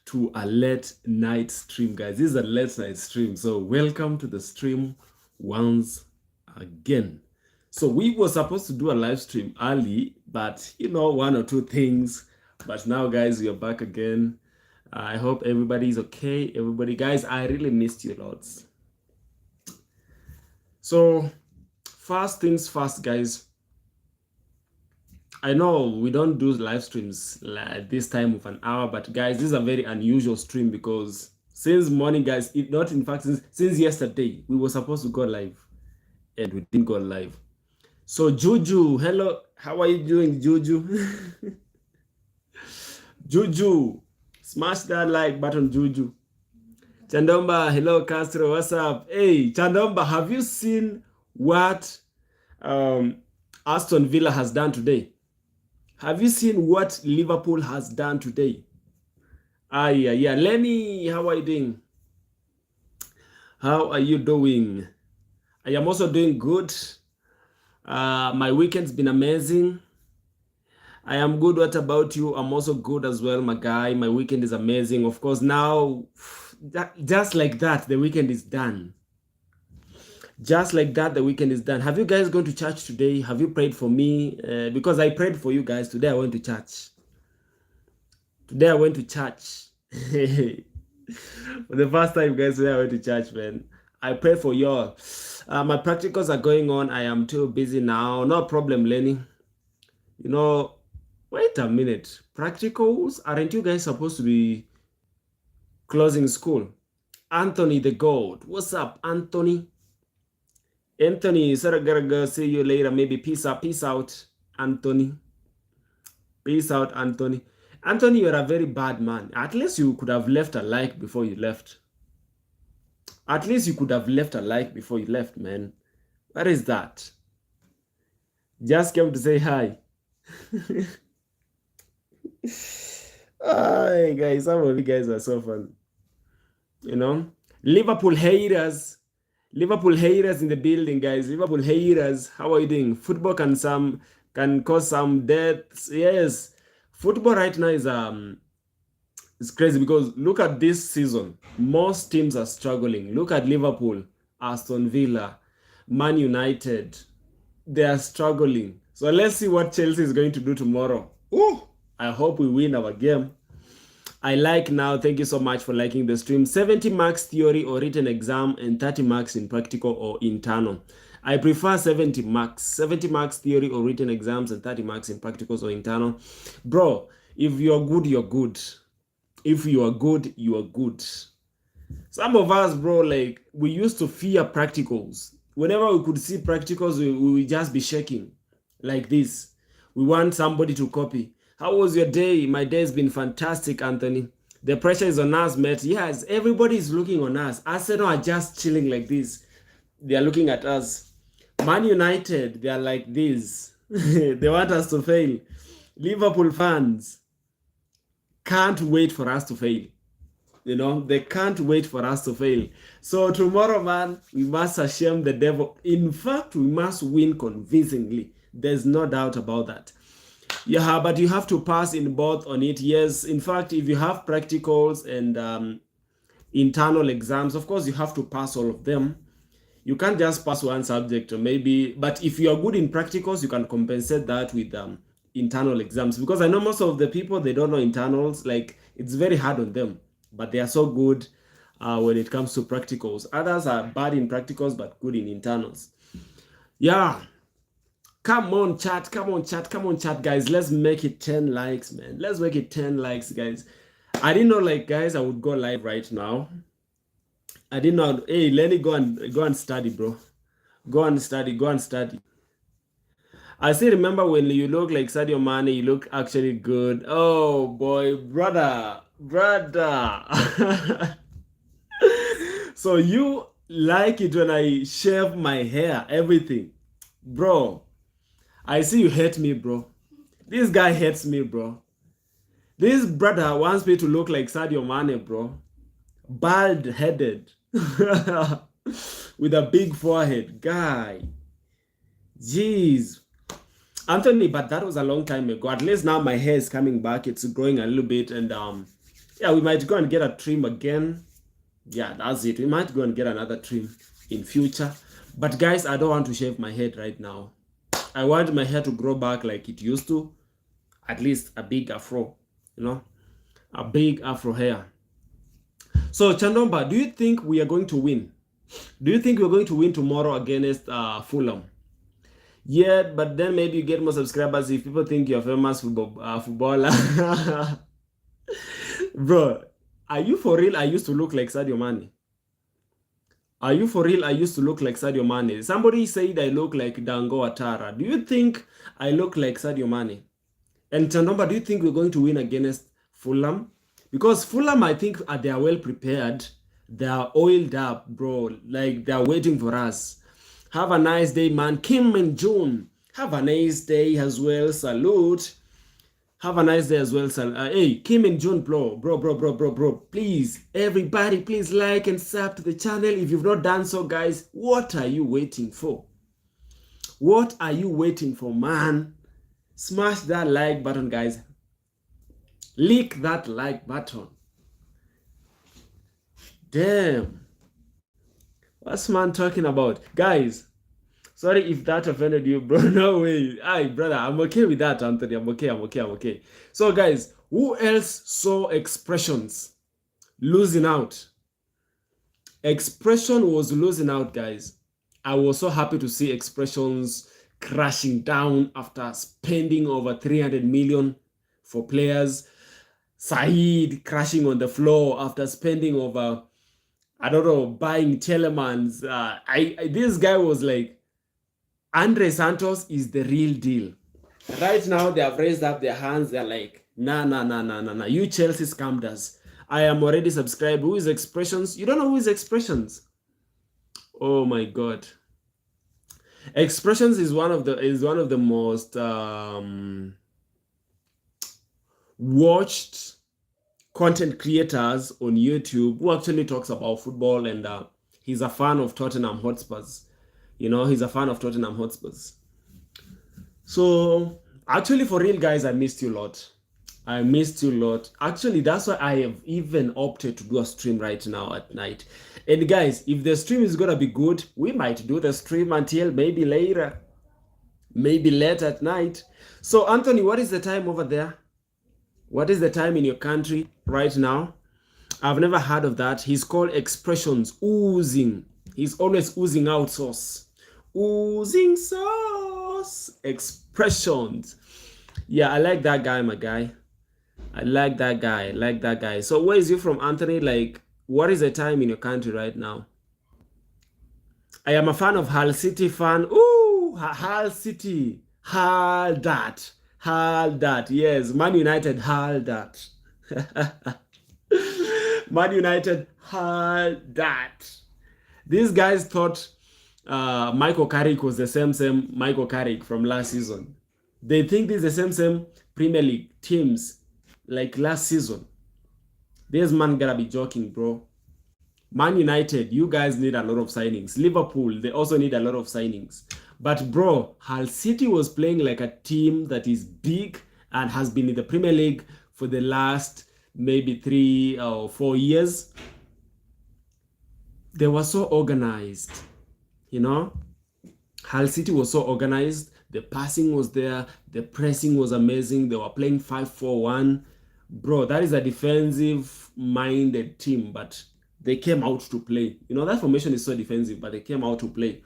to a late night stream, guys. This is a late night stream, so welcome to the stream once again. So we were supposed to do a live stream early, but one or two things. But now, guys, we are back again. I hope everybody is okay. Everybody, guys, I really missed you lots. So first things first, guys. I know we don't do live streams like this time of an hour, but guys, this is a very unusual stream because since morning, guys, since yesterday, we were supposed to go live and we didn't go live. So Juju, hello, how are you doing, Juju? Juju, smash that like button, Juju. Chandomba, hello, Castro, what's up? Hey, Chandomba, have you seen what Aston Villa has done today? Have you seen what Liverpool has done today? Yeah. Lenny, how are you doing? How are you doing? I am also doing good. My weekend's been amazing. I am good. What about you? I'm also good as well, my guy. My weekend is amazing. Of course, now, just like that, the weekend is done. Just like that, the weekend is done. Have you guys gone to church today? Have you prayed for me? Because I prayed for you guys. Today I went to church. For the first time, guys, today I went to church, man. I pray for y'all. My practicals are going on. I am too busy now. No problem, Lenny. Wait a minute. Practicals? Aren't you guys supposed to be closing school? Anthony the God. What's up, Anthony? Anthony, Saragaraga, see you later. Maybe peace out, Anthony. Peace out, Anthony. Anthony, you're a very bad man. At least you could have left a like before you left. At least you could have left a like before you left, man. What is that? Just came to say hi. Hi, guys. Some of you guys are so fun. Liverpool haters in the building, guys. Liverpool haters, how are you doing? Football can cause some deaths. Yes, football right now is it's crazy because look at this season. Most teams are struggling. Look at Liverpool, Aston Villa, Man United. They are struggling. So let's see what Chelsea is going to do tomorrow. Ooh, I hope we win our game. I like now. Thank you so much for liking the stream. 70 marks theory or written exam and 30 marks in practical or internal. I prefer 70 marks. 70 marks theory or written exams and 30 marks in practicals or internal. Bro, if you're good, you're good. If you are good, you are good. Some of us, bro, like, we used to fear practicals. Whenever we could see practicals, we would just be shaking like this. We want somebody to copy. How was your day? My day has been fantastic, Anthony. The pressure is on us, mate. Yes, everybody is looking on us. Arsenal are just chilling like this. They are looking at us. Man United, they are like this. They want us to fail. Liverpool fans can't wait for us to fail. They can't wait for us to fail. So tomorrow, man, we must shame the devil. In fact, we must win convincingly. There's no doubt about that. Yeah, but you have to pass in both on it. Yes, in fact, if you have practicals and internal exams, of course, you have to pass all of them. You can't just pass one subject or maybe, but if you are good in practicals, you can compensate that with internal exams. Because I know most of the people, they don't know internals. Like, it's very hard on them, but they are so good when it comes to practicals. Others are bad in practicals, but good in internals. Yeah. Come on, chat, guys. Let's make it 10 likes, man. Let's make it 10 likes, guys. I didn't know, like, guys, I would go live right now. I didn't know. Hey, Lenny, go and study, bro. Go and study. I still remember when you look like Sadio Mane, you look actually good. Oh, boy, brother. So you like it when I shave my hair, everything. Bro, I see you hate me, bro. This guy hates me, bro. This brother wants me to look like Sadio Mane, bro. Bald-headed. With a big forehead. Guy. Jeez. Anthony, but that was a long time ago. At least now my hair is coming back. It's growing a little bit and Yeah, we might go and get a trim again. Yeah, that's it. We might go and get another trim in future. But guys, I don't want to shave my head right now. I want my hair to grow back like it used to. At least a big afro, you know, a big afro hair. So Chandomba, do you think we are going to win? Do you think we're going to win tomorrow against Fulham? Yeah, but then maybe you get more subscribers if people think you're a famous footballer. Bro, are you for real? I used to look like Sadio Mane. Are you for real? I used to look like Sadio Mane. Somebody said I look like Dango Atara. Do you think I look like Sadio Mane? And Chandomba, do you think we're going to win against Fulham? Because Fulham, I think, they are well prepared. They are oiled up, bro. Like, they are waiting for us. Have a nice day, man. Kim and June, have a nice day as well. Salute. Have a nice day as well, sir. Hey, Kim and June, bro. Please, everybody, please like and sub to the channel. If you've not done so, guys, what are you waiting for? What are you waiting for, man? Smash that like button, guys. Lick that like button. Damn. What's man talking about? Guys, sorry if that offended you, bro. No way. Aye, brother, I'm okay with that, Anthony. I'm okay. So, guys, who else saw Expressions losing out? Expression was losing out, guys. I was so happy to see Expressions crashing down after spending over 300 million for players. Saeed crashing on the floor after spending over, I don't know, buying Telemans. This guy was like, Andre Santos is the real deal. Right now, they have raised up their hands. They're like, nah. You Chelsea scammed us. I am already subscribed. Who is Expressions? You don't know who is Expressions? Oh my God. Expressions is one of the most watched content creators on YouTube who actually talks about football, and he's a fan of Tottenham Hotspurs. You know, he's a fan of Tottenham Hotspurs. So actually, for real, guys, I missed you a lot. Actually, that's why I have even opted to do a stream right now at night. And guys, if the stream is gonna be good, we might do the stream until maybe later, maybe late at night. So Anthony, what is the time over there? What is the time in your country right now? I've never heard of that. He's called Expressions, oozing. He's always oozing out sauce. Oozing sauce. Expressions. Yeah, I like that guy, my guy. I like that guy. So where is you from, Anthony? Like, what is the time in your country right now? I am a fan of Hull City fan. Ooh, Hull City. Hull that. Yes, Man United, Hull that. Man United, Hull that. These guys thought Michael Carrick was the same Michael Carrick from last season. They think this is the same Premier League teams like last season. This man gotta be joking, bro. Man United, you guys need a lot of signings. Liverpool, they also need a lot of signings. But bro, Hull City was playing like a team that is big and has been in the Premier League for the last maybe 3 or 4 years. They were so organized, you know. Hull City was so organized. The passing was there. The pressing was amazing. They were playing 5-4-1. Bro, that is a defensive-minded team, but they came out to play. You know, that formation is so defensive, but they came out to play.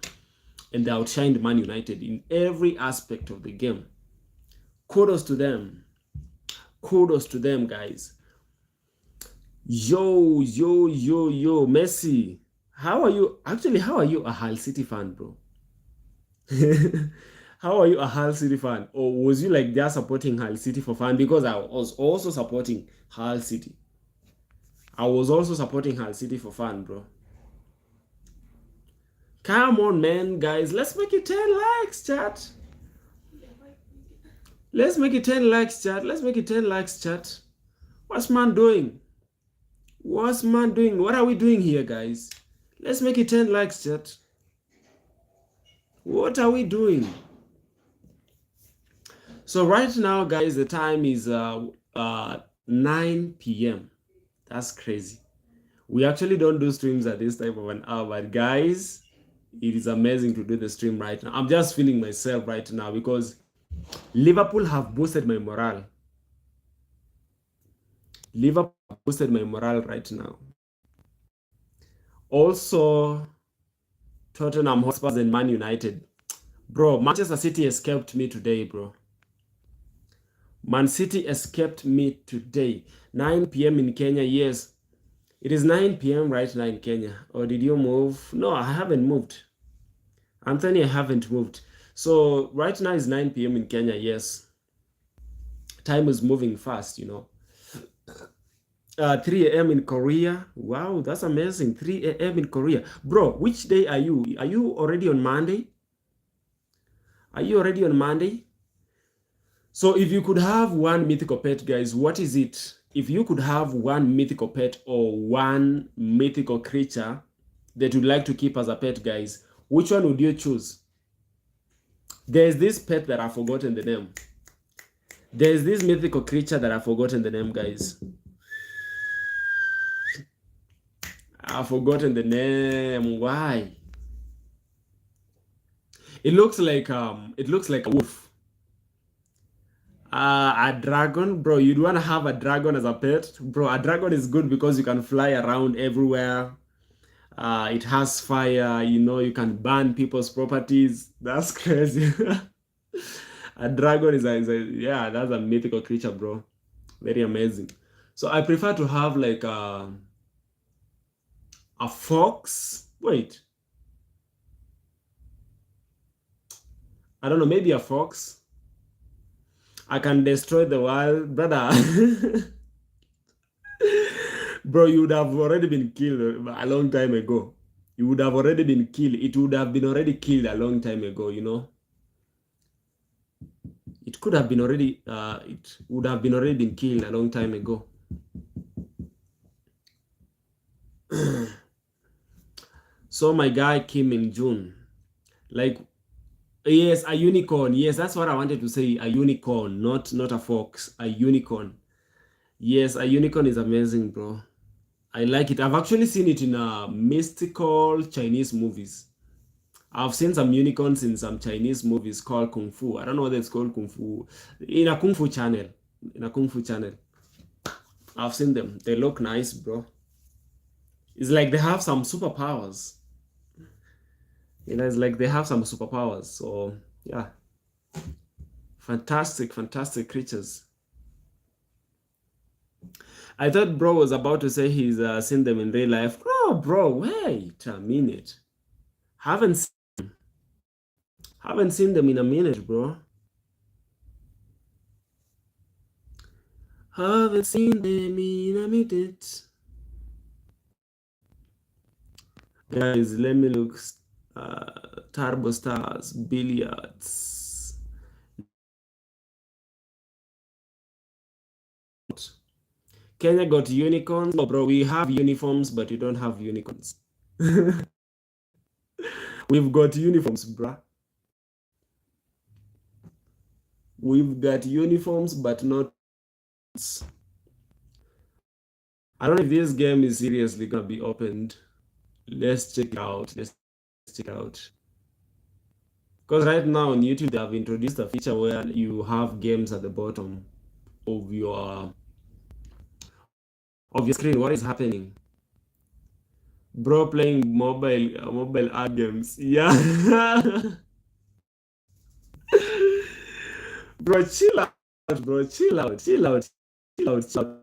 And they outshined Man United in every aspect of the game. Kudos to them. Kudos to them, guys. Yo, Messi. How are you? Actually, how are you a Hull City fan, bro? How are you a Hull City fan? Or was you like there supporting Hull City for fun? Because I was also supporting Hull City. I was also supporting Hull City for fun, bro. Come on, man, guys. Let's make it 10 likes, chat. Let's make it 10 likes, chat. Let's make it 10 likes, chat. What's man doing? What's man doing? What are we doing here, guys? Let's make it 10 likes, chat. What are we doing? So right now, guys, the time is 9 p.m. That's crazy. We actually don't do streams at this time of an hour, but guys, it is amazing to do the stream right now. I'm just feeling myself right now because Liverpool have boosted my morale. Liverpool have boosted my morale right now. Also, Tottenham Hotspurs and Man United. Bro, Manchester City escaped me today, bro. Man City escaped me today. 9 p.m. in Kenya, yes. It is 9 p.m. right now in Kenya. Or did you move? No, I haven't moved. Anthony, I haven't moved. So right now is 9 p.m. in Kenya, yes. Time is moving fast, 3 a.m. in Korea. Wow, that's amazing. 3 a.m. in Korea. Bro, which day are you? Are you already on Monday? Are you already on Monday? So if you could have one mythical pet, guys, what is it? If you could have one mythical pet or one mythical creature that you'd like to keep as a pet, guys, which one would you choose? There's this pet that I've forgotten the name. There's this mythical creature that I've forgotten the name, guys. I've forgotten the name. Why? It looks like a wolf. A dragon, bro. You'd want to have a dragon as a pet, bro. A dragon is good because you can fly around everywhere. It has fire. You can burn people's properties. That's crazy. A dragon yeah, that's a mythical creature, bro. Very amazing. So I prefer to have like a fox. Wait, I don't know. Maybe a fox. I can destroy the world, brother. Bro, you would have already been killed a long time ago. You would have already been killed. It would have been already killed a long time ago. It could have been already, it would have been already been killed a long time ago. So my guy came in June. Like, yes, a unicorn. Yes, that's what I wanted to say. A unicorn, not a fox. A unicorn. Yes, a unicorn is amazing, bro. I like it. I've actually seen it in mystical Chinese movies. I've seen some unicorns in some Chinese movies called Kung Fu. I don't know whether it's called Kung Fu. In a Kung Fu channel. In a Kung Fu channel. I've seen them. They look nice, bro. It's like they have some superpowers. It's like they have some superpowers. So, yeah. Fantastic, fantastic creatures. I thought bro was about to say he's seen them in real life. Oh, bro, wait a minute. Haven't haven't seen them in a minute, bro. Haven't seen them in a minute. Guys, let me look. Turbo Stars, Billiards. Kenya got unicorns. Oh, bro, we have uniforms, but we don't have unicorns. We've got uniforms, bruh. We've got uniforms, but not. I don't know if this game is seriously gonna be opened. Let's check it out. Let's check it out. Because right now on YouTube they have introduced a feature where you have games at the bottom of your screen. What is happening? Bro playing mobile ad games. Yeah. Bro, chill out, bro. Chill out, chill out, chill out, chill out.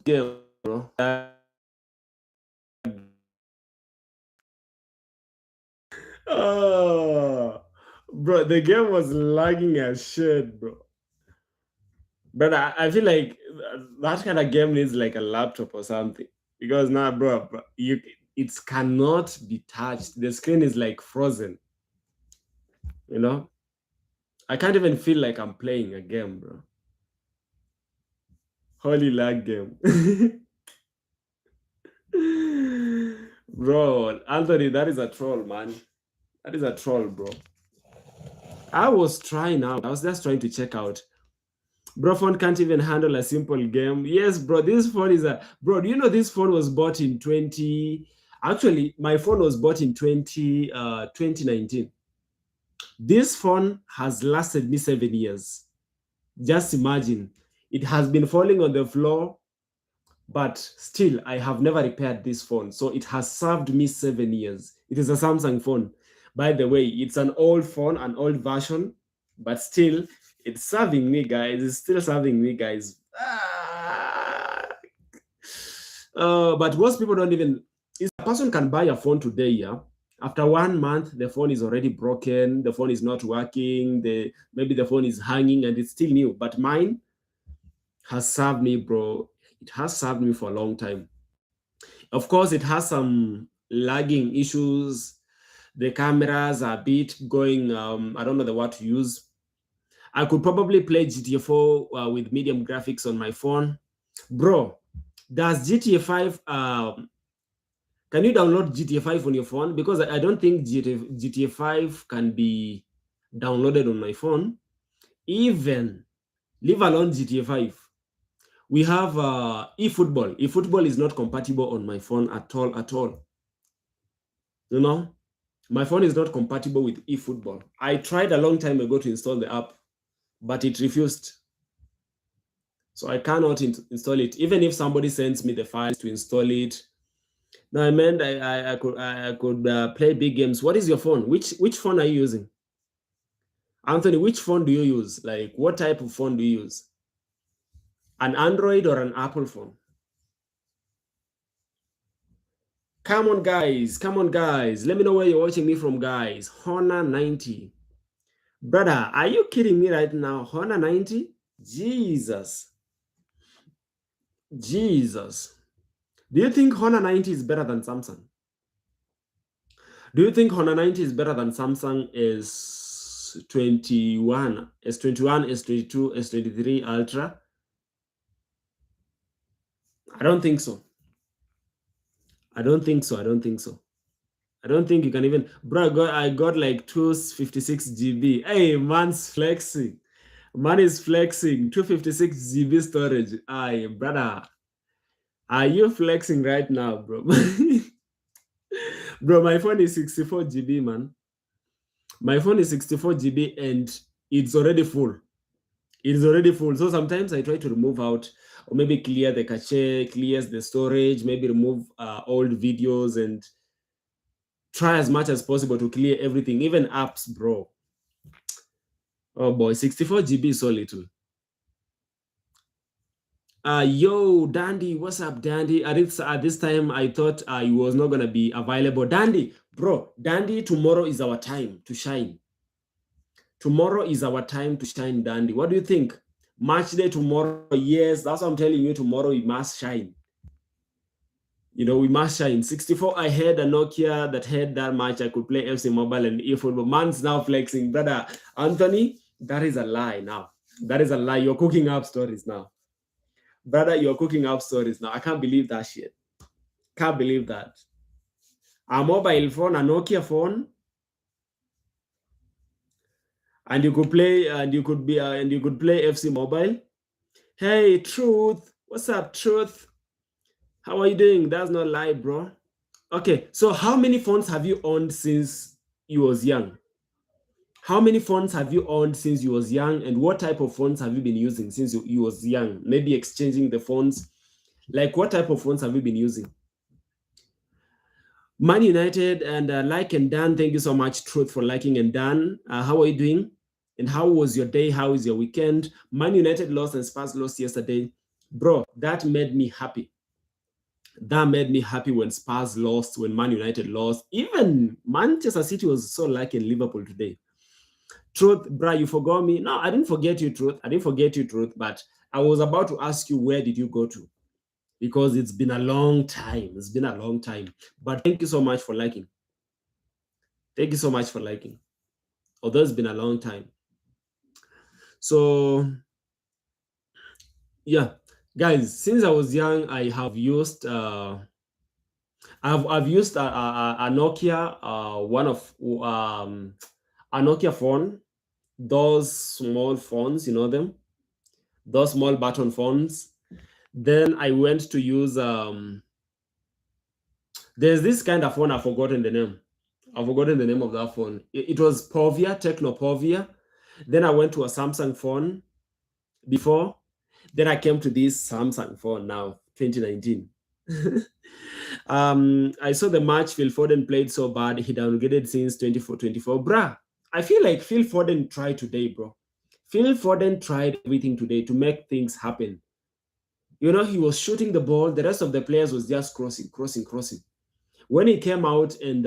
Game, bro. Oh, bro, the game was lagging as shit, bro. But I feel like that kind of game needs like a laptop or something because now, bro, it cannot be touched. The screen is like frozen. You know, I can't even feel like I'm playing a game, bro. Holy lag game. Bro, Anthony, that is a troll, man. That is a troll, bro. I was trying out. I was just trying to check out. Bro, phone can't even handle a simple game. Yes, bro, this phone is a... Bro, do you know this phone was bought in 20... Actually, my phone was bought in 2019. This phone has lasted me 7 years. Just imagine. It has been falling on the floor, but still, I have never repaired this phone. So it has served me 7 years. It is a Samsung phone. By the way, it's an old phone, an old version, but still, it's serving me, guys. It's still serving me, guys. But most people don't even... If a person can buy a phone today, yeah, after 1 month, the phone is already broken, the phone is not working, maybe the phone is hanging and it's still new. But mine has served me, bro. It has served me for a long time. Of course, it has some lagging issues. The cameras are a bit going, I don't know the word to use. I could probably play GTA 4 with medium graphics on my phone. Bro, does GTA 5, can you download GTA 5 on your phone? Because I don't think GTA 5 can be downloaded on my phone. Even, leave alone GTA 5. We have eFootball. eFootball is not compatible on my phone at all, at all. You know, my phone is not compatible with eFootball. I tried a long time ago to install the app, but it refused. So I cannot install it. Even if somebody sends me the files to install it. No, I meant I could play big games. What is your phone? Which phone are you using? Anthony, which phone do you use? Like, what type of phone do you use? An Android or an Apple phone? Come on, guys. Come on, guys. Let me know where you're watching me from, guys. Honor 90. Brother, are you kidding me right now? Honor 90? Jesus. Jesus. Do you think Honor 90 is better than Samsung? Do you think Honor 90 is better than Samsung S21, S21, S22, S23 Ultra? I don't think so. I don't think so. I don't think so. I don't think you can even... Bro, I got like 256 GB. Hey, man's flexing. Man is flexing. 256 GB storage. Aye, brother. Are you flexing right now, bro? Bro, my phone is 64 GB, man. My phone is 64 GB and it's already full. It is already full. So sometimes I try to remove out or maybe clear the cache, clears the storage, maybe remove old videos and try as much as possible to clear everything, even apps, bro. Oh boy, 64 GB is so little. Yo, Dandy, what's up, Dandy? At this time, I thought you was not gonna be available. Dandy, bro, Dandy, tomorrow is our time to shine. Tomorrow is our time to shine, Dandy. What do you think? Match day tomorrow? Yes, that's what I'm telling you. Tomorrow we must shine. You know, we must shine. 64, I had a Nokia that had that much. I could play FC Mobile and eFootball. Man's now flexing. Brother, Anthony, that is a lie now. That is a lie. You're cooking up stories now. Brother, you're cooking up stories now. I can't believe that shit. Can't believe that. A mobile phone, a Nokia phone, and you could play, and you could play FC Mobile. Hey, Truth. What's up, Truth? How are you doing? That's not lie, bro. Okay, so how many phones have you owned since you was young? How many phones have you owned since you was young, and what type of phones have you been using since you was young? Maybe exchanging the phones. Like, what type of phones have you been using? Man United and like and Dan, thank you so much, Truth, for liking and Dan. How are you doing? And how was your day? How is your weekend? Man United lost and Spurs lost yesterday. Bro, that made me happy. That made me happy when Spurs lost, when Man United lost. Even Manchester City was so lucky in Liverpool today. Truth, bruh, you forgot me. No, I didn't forget you, Truth. I didn't forget you, Truth. But I was about to ask you, where did you go to? Because it's been a long time. It's been a long time. But thank you so much for liking. Thank you so much for liking. Although it's been a long time. So, yeah, guys, since I was young, I have used I've used a Nokia, one of a Nokia phone, those small phones, you know them, those small button phones. Then I went to use there's this kind of phone, I've forgotten the name. I've forgotten the name of that phone. It was Povia, Techno Povia. Then I went to a Samsung phone before. Then I came to this Samsung phone now, 2019. I saw the match Phil Foden played so bad, he downgraded since 24-24. Bruh, I feel like Phil Foden tried today, bro. Phil Foden tried everything today to make things happen. You know, he was shooting the ball. The rest of the players was just crossing. When he came out and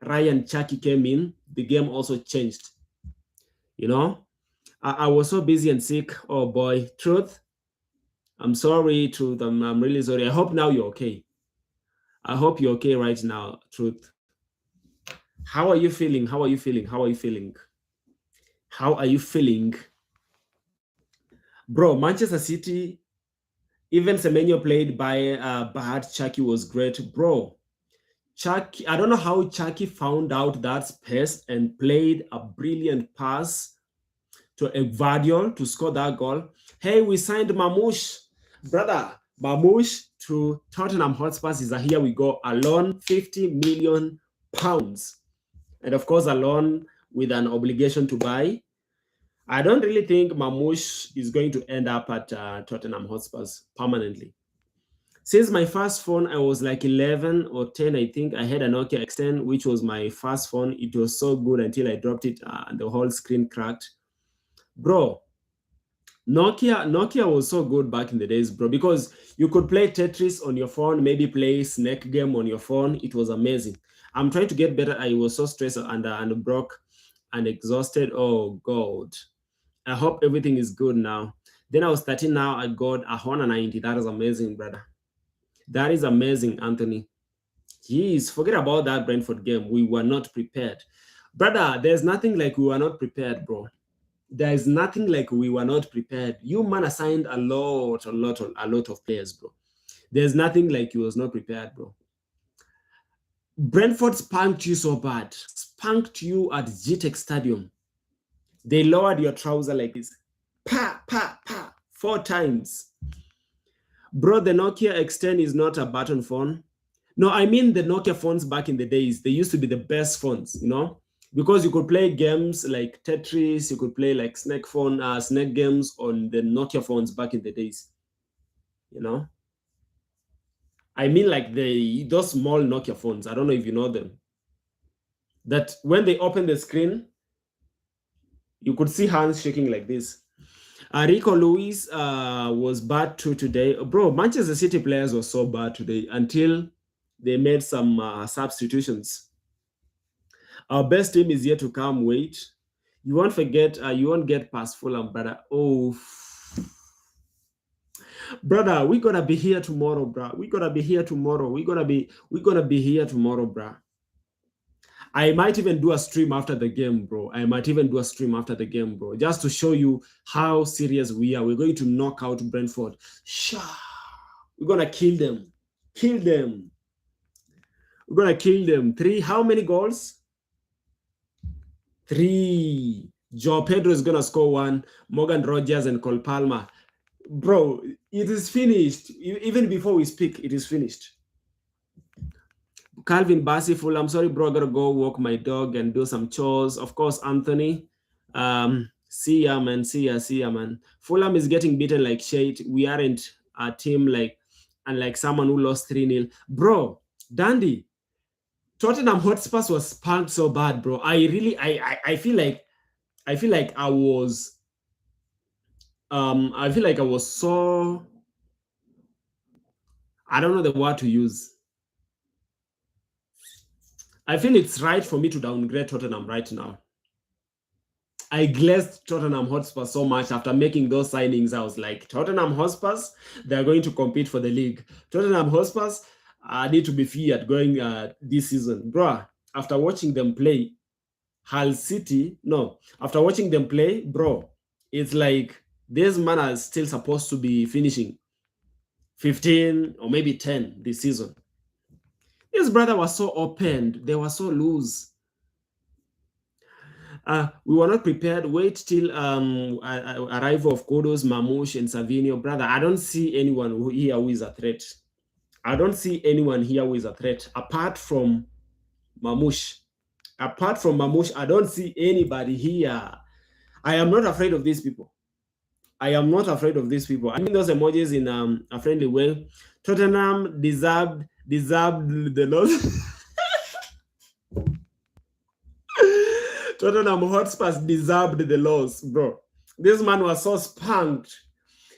Ryan Chucky came in, the game also changed. You know, I was so busy and sick. Oh boy, Truth. I'm sorry, Truth. I'm really sorry. I hope now you're okay. I hope you're okay right now, Truth. How are you feeling? How are you feeling? How are you feeling? How are you feeling? Bro, Manchester City, even Semenyo played by Bahad Chucky was great. Bro, Chucky, I don't know how Chucky found out that space and played a brilliant pass to Gvardiol to score that goal. Hey, we signed Mamouche. Brother, Mamouche to Tottenham Hotspurs is a here we go. A loan, 50 million pounds. And of course, a loan with an obligation to buy. I don't really think Mamouche is going to end up at Tottenham Hotspurs permanently. Since my first phone, I was like 11 or 10, I think. I had a Nokia X10, which was my first phone. It was so good until I dropped it and the whole screen cracked. Bro, Nokia was so good back in the days, bro, because you could play Tetris on your phone, maybe play Snake game on your phone. It was amazing. I'm trying to get better. I was so stressed and broke and exhausted. Oh, God. I hope everything is good now. Then I was 13 now. I got a Honor 90. That is amazing, brother. That is amazing, Anthony. Jeez, forget about that Brentford game. We were not prepared. Brother, there's nothing like we were not prepared, bro. There is nothing like we were not prepared. You man assigned a lot of players, bro. There's nothing like you was not prepared, bro. Brentford spanked you so bad. Spanked you at GTEC Stadium. They lowered your trouser like this. Pa, pa, pa. 4 times. Bro, the Nokia X10 is not a button phone. No, I mean the Nokia phones back in the days. They used to be the best phones, you know, because you could play games like Tetris, you could play like snake games on the Nokia phones back in the days, you know. I mean like those small Nokia phones. I don't know if you know them. That when they open the screen, you could see hands shaking like this. Rico Lewis was bad too today. Bro, Manchester City players were so bad today until they made some substitutions. Our best team is yet to come. Wait, you won't forget. You won't get past Fulham, brother. Oh, brother, we gonna be here tomorrow, bro. We gonna be here tomorrow. We gonna be here tomorrow, bro. I might even do a stream after the game, bro. I might even do a stream after the game, bro, just to show you how serious we are. We're going to knock out Brentford. We're gonna kill them. Kill them. We're gonna kill them. 3. How many goals? 3. Joe Pedro is gonna score 1. Morgan Rogers and Cole Palmer. Bro, it is finished. Even before we speak, it is finished. Calvin Bassiful, I'm sorry, bro. I gotta go walk my dog and do some chores. Of course, Anthony. See ya, man. See ya, man. Fulham is getting beaten like shit. We aren't a team like someone who lost 3-0. Bro, Dandy. Tottenham Hotspurs was spanked so bad, bro. I feel like I feel like I was I don't know the word to use. I feel it's right for me to downgrade Tottenham right now. I glazed Tottenham Hotspur so much after making those signings. I was like, Tottenham Hotspurs, they're going to compete for the league. Tottenham Hotspurs need to be feared going this season. Bro, after watching them play, Hull City, no, after watching them play, bro, it's like this man is still supposed to be finishing 15 or maybe 10 this season. His brother was so opened. They were so loose. We were not prepared. Wait till arrival of Kodos, Mamouche, and Savinio. Brother, I don't see anyone here who is a threat. I don't see anyone here who is a threat apart from Mamouche. Apart from Mamouche, I don't see anybody here. I am not afraid of these people. I am not afraid of these people. I mean those emojis in a friendly way. Tottenham deserved the loss. Tottenham Hotspurs deserved the loss, bro. This man was so spunked.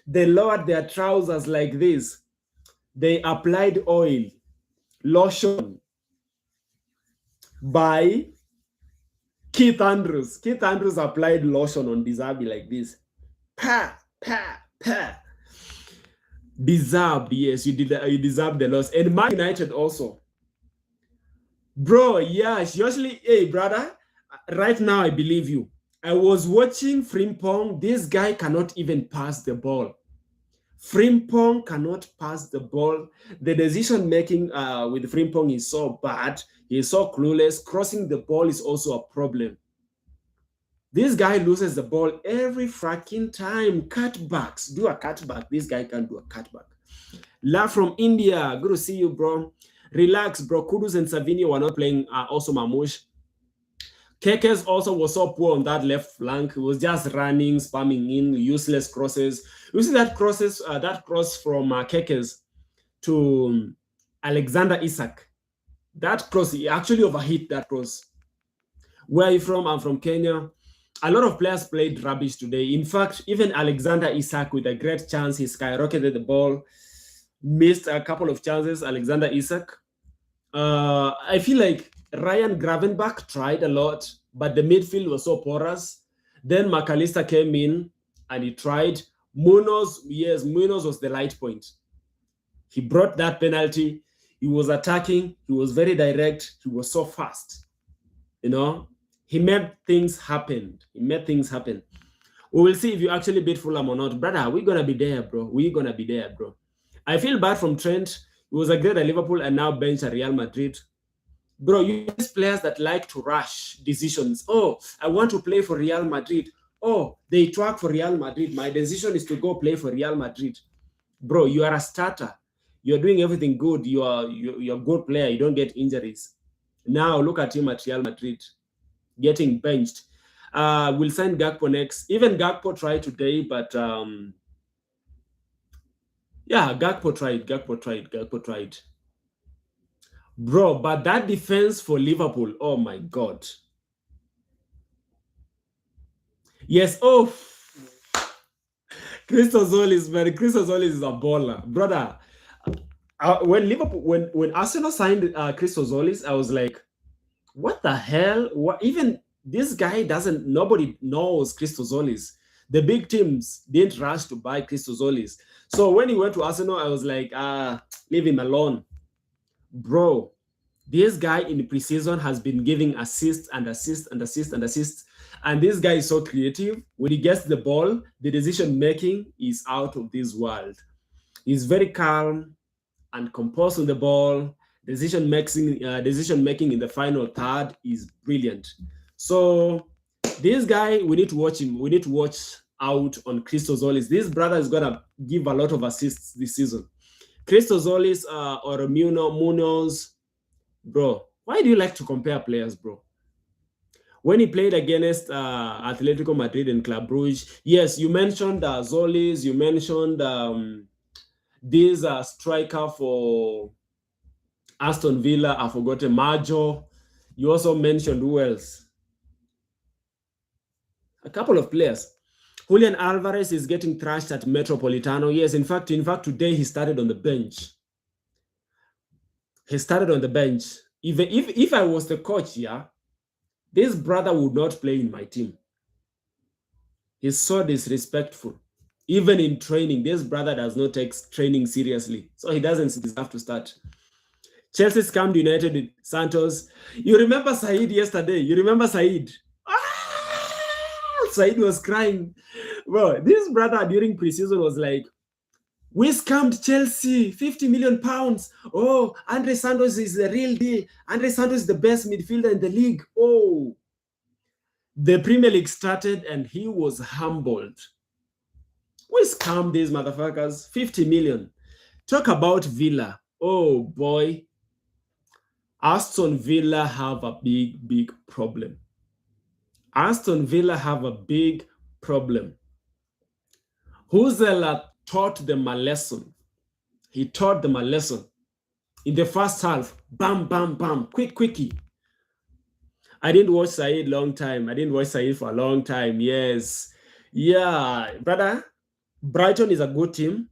They lowered their trousers like this. They applied oil, lotion by Keith Andrews. Keith Andrews applied lotion on Deserby like this. Pa, pa, pa. Deserved, yes, you deserve the loss. And Man United also. Bro, yeah, seriously, hey, brother, right now I believe you. I was watching Frimpong. This guy cannot even pass the ball. Frimpong cannot pass the ball. The decision making with Frimpong is so bad. He's so clueless. Crossing the ball is also a problem. This guy loses the ball every freaking time. Cutbacks. Do a cutback. This guy can't do a cutback. Love from India. Good to see you, bro. Relax, bro. Kudus and Savinio were not playing also Mamouche. Kekes also was so poor on that left flank. He was just running, spamming in, useless crosses. You see that cross from Kekes to Alexander Isak. That cross, he actually overhit that cross. Where are you from? I'm from Kenya. A lot of players played rubbish today. In fact, even Alexander Isak with a great chance, he skyrocketed the ball, missed a couple of chances. Alexander Isak. I feel like Ryan Gravenbach tried a lot, but the midfield was so porous. Then McAllister came in and he tried. Munoz was the light point. He brought that penalty. He was attacking. He was very direct. He was so fast. You know, he made things happen. We will see if you actually beat Fulham or not. Brother, we're going to be there, bro. I feel bad from Trent. He was a great at Liverpool and now bench at Real Madrid. Bro, you use players that like to rush decisions. Oh, I want to play for Real Madrid. Oh, they track for Real Madrid. My decision is to go play for Real Madrid. Bro, you are a starter. You're doing everything good. You're a good player. You don't get injuries. Now look at him at Real Madrid getting benched. We'll sign Gakpo next. Even Gakpo tried today, but yeah, Gakpo tried. Bro, but that defense for Liverpool, oh my God. Yes, oh. Christos Zolis, man. Christos Zolis is a baller. Brother, when Arsenal signed Christos Zolis, I was like, what the hell? Even this guy nobody knows Christos Zolis. The big teams didn't rush to buy Christos Zolis. So when he went to Arsenal, I was like, leave him alone. Bro, this guy in the preseason has been giving assists. And this guy is so creative. When he gets the ball, the decision making is out of this world. He's very calm and composed on the ball. Decision making in the final third is brilliant. So this guy, we need to watch him. We need to watch out on Christos Zolis. This brother is gonna give a lot of assists this season. Christos Zolis or Munoz, bro. Why do you like to compare players, bro? When he played against Atletico Madrid and Club Brugge, yes, you mentioned Zolis. You mentioned this striker for Aston Villa. I forgot Majo. You also mentioned who else? A couple of players. Julian Alvarez is getting thrashed at Metropolitano. Yes, in fact, today he started on the bench. He started on the bench. Even if I was the coach, yeah, this brother would not play in my team. He's so disrespectful. Even in training, this brother does not take training seriously. So he doesn't deserve to start. Chelsea scammed United with Santos. You remember Said yesterday? You remember Said? Said was crying. Well, this brother during preseason was like, we scammed Chelsea, 50 million pounds. Oh, Andre Santos is the real deal. Andre Santos is the best midfielder in the league. Oh, the Premier League started and he was humbled. We scammed these motherfuckers, 50 million. Talk about Villa. Oh boy. Aston Villa have a big problem. Aston Villa have a big problem. Huzela taught them a lesson. He taught them a lesson. In the first half, bam, bam, bam, quickie. I didn't watch Said long time. I didn't watch Said for a long time. Yes. Yeah, brother, Brighton is a good team,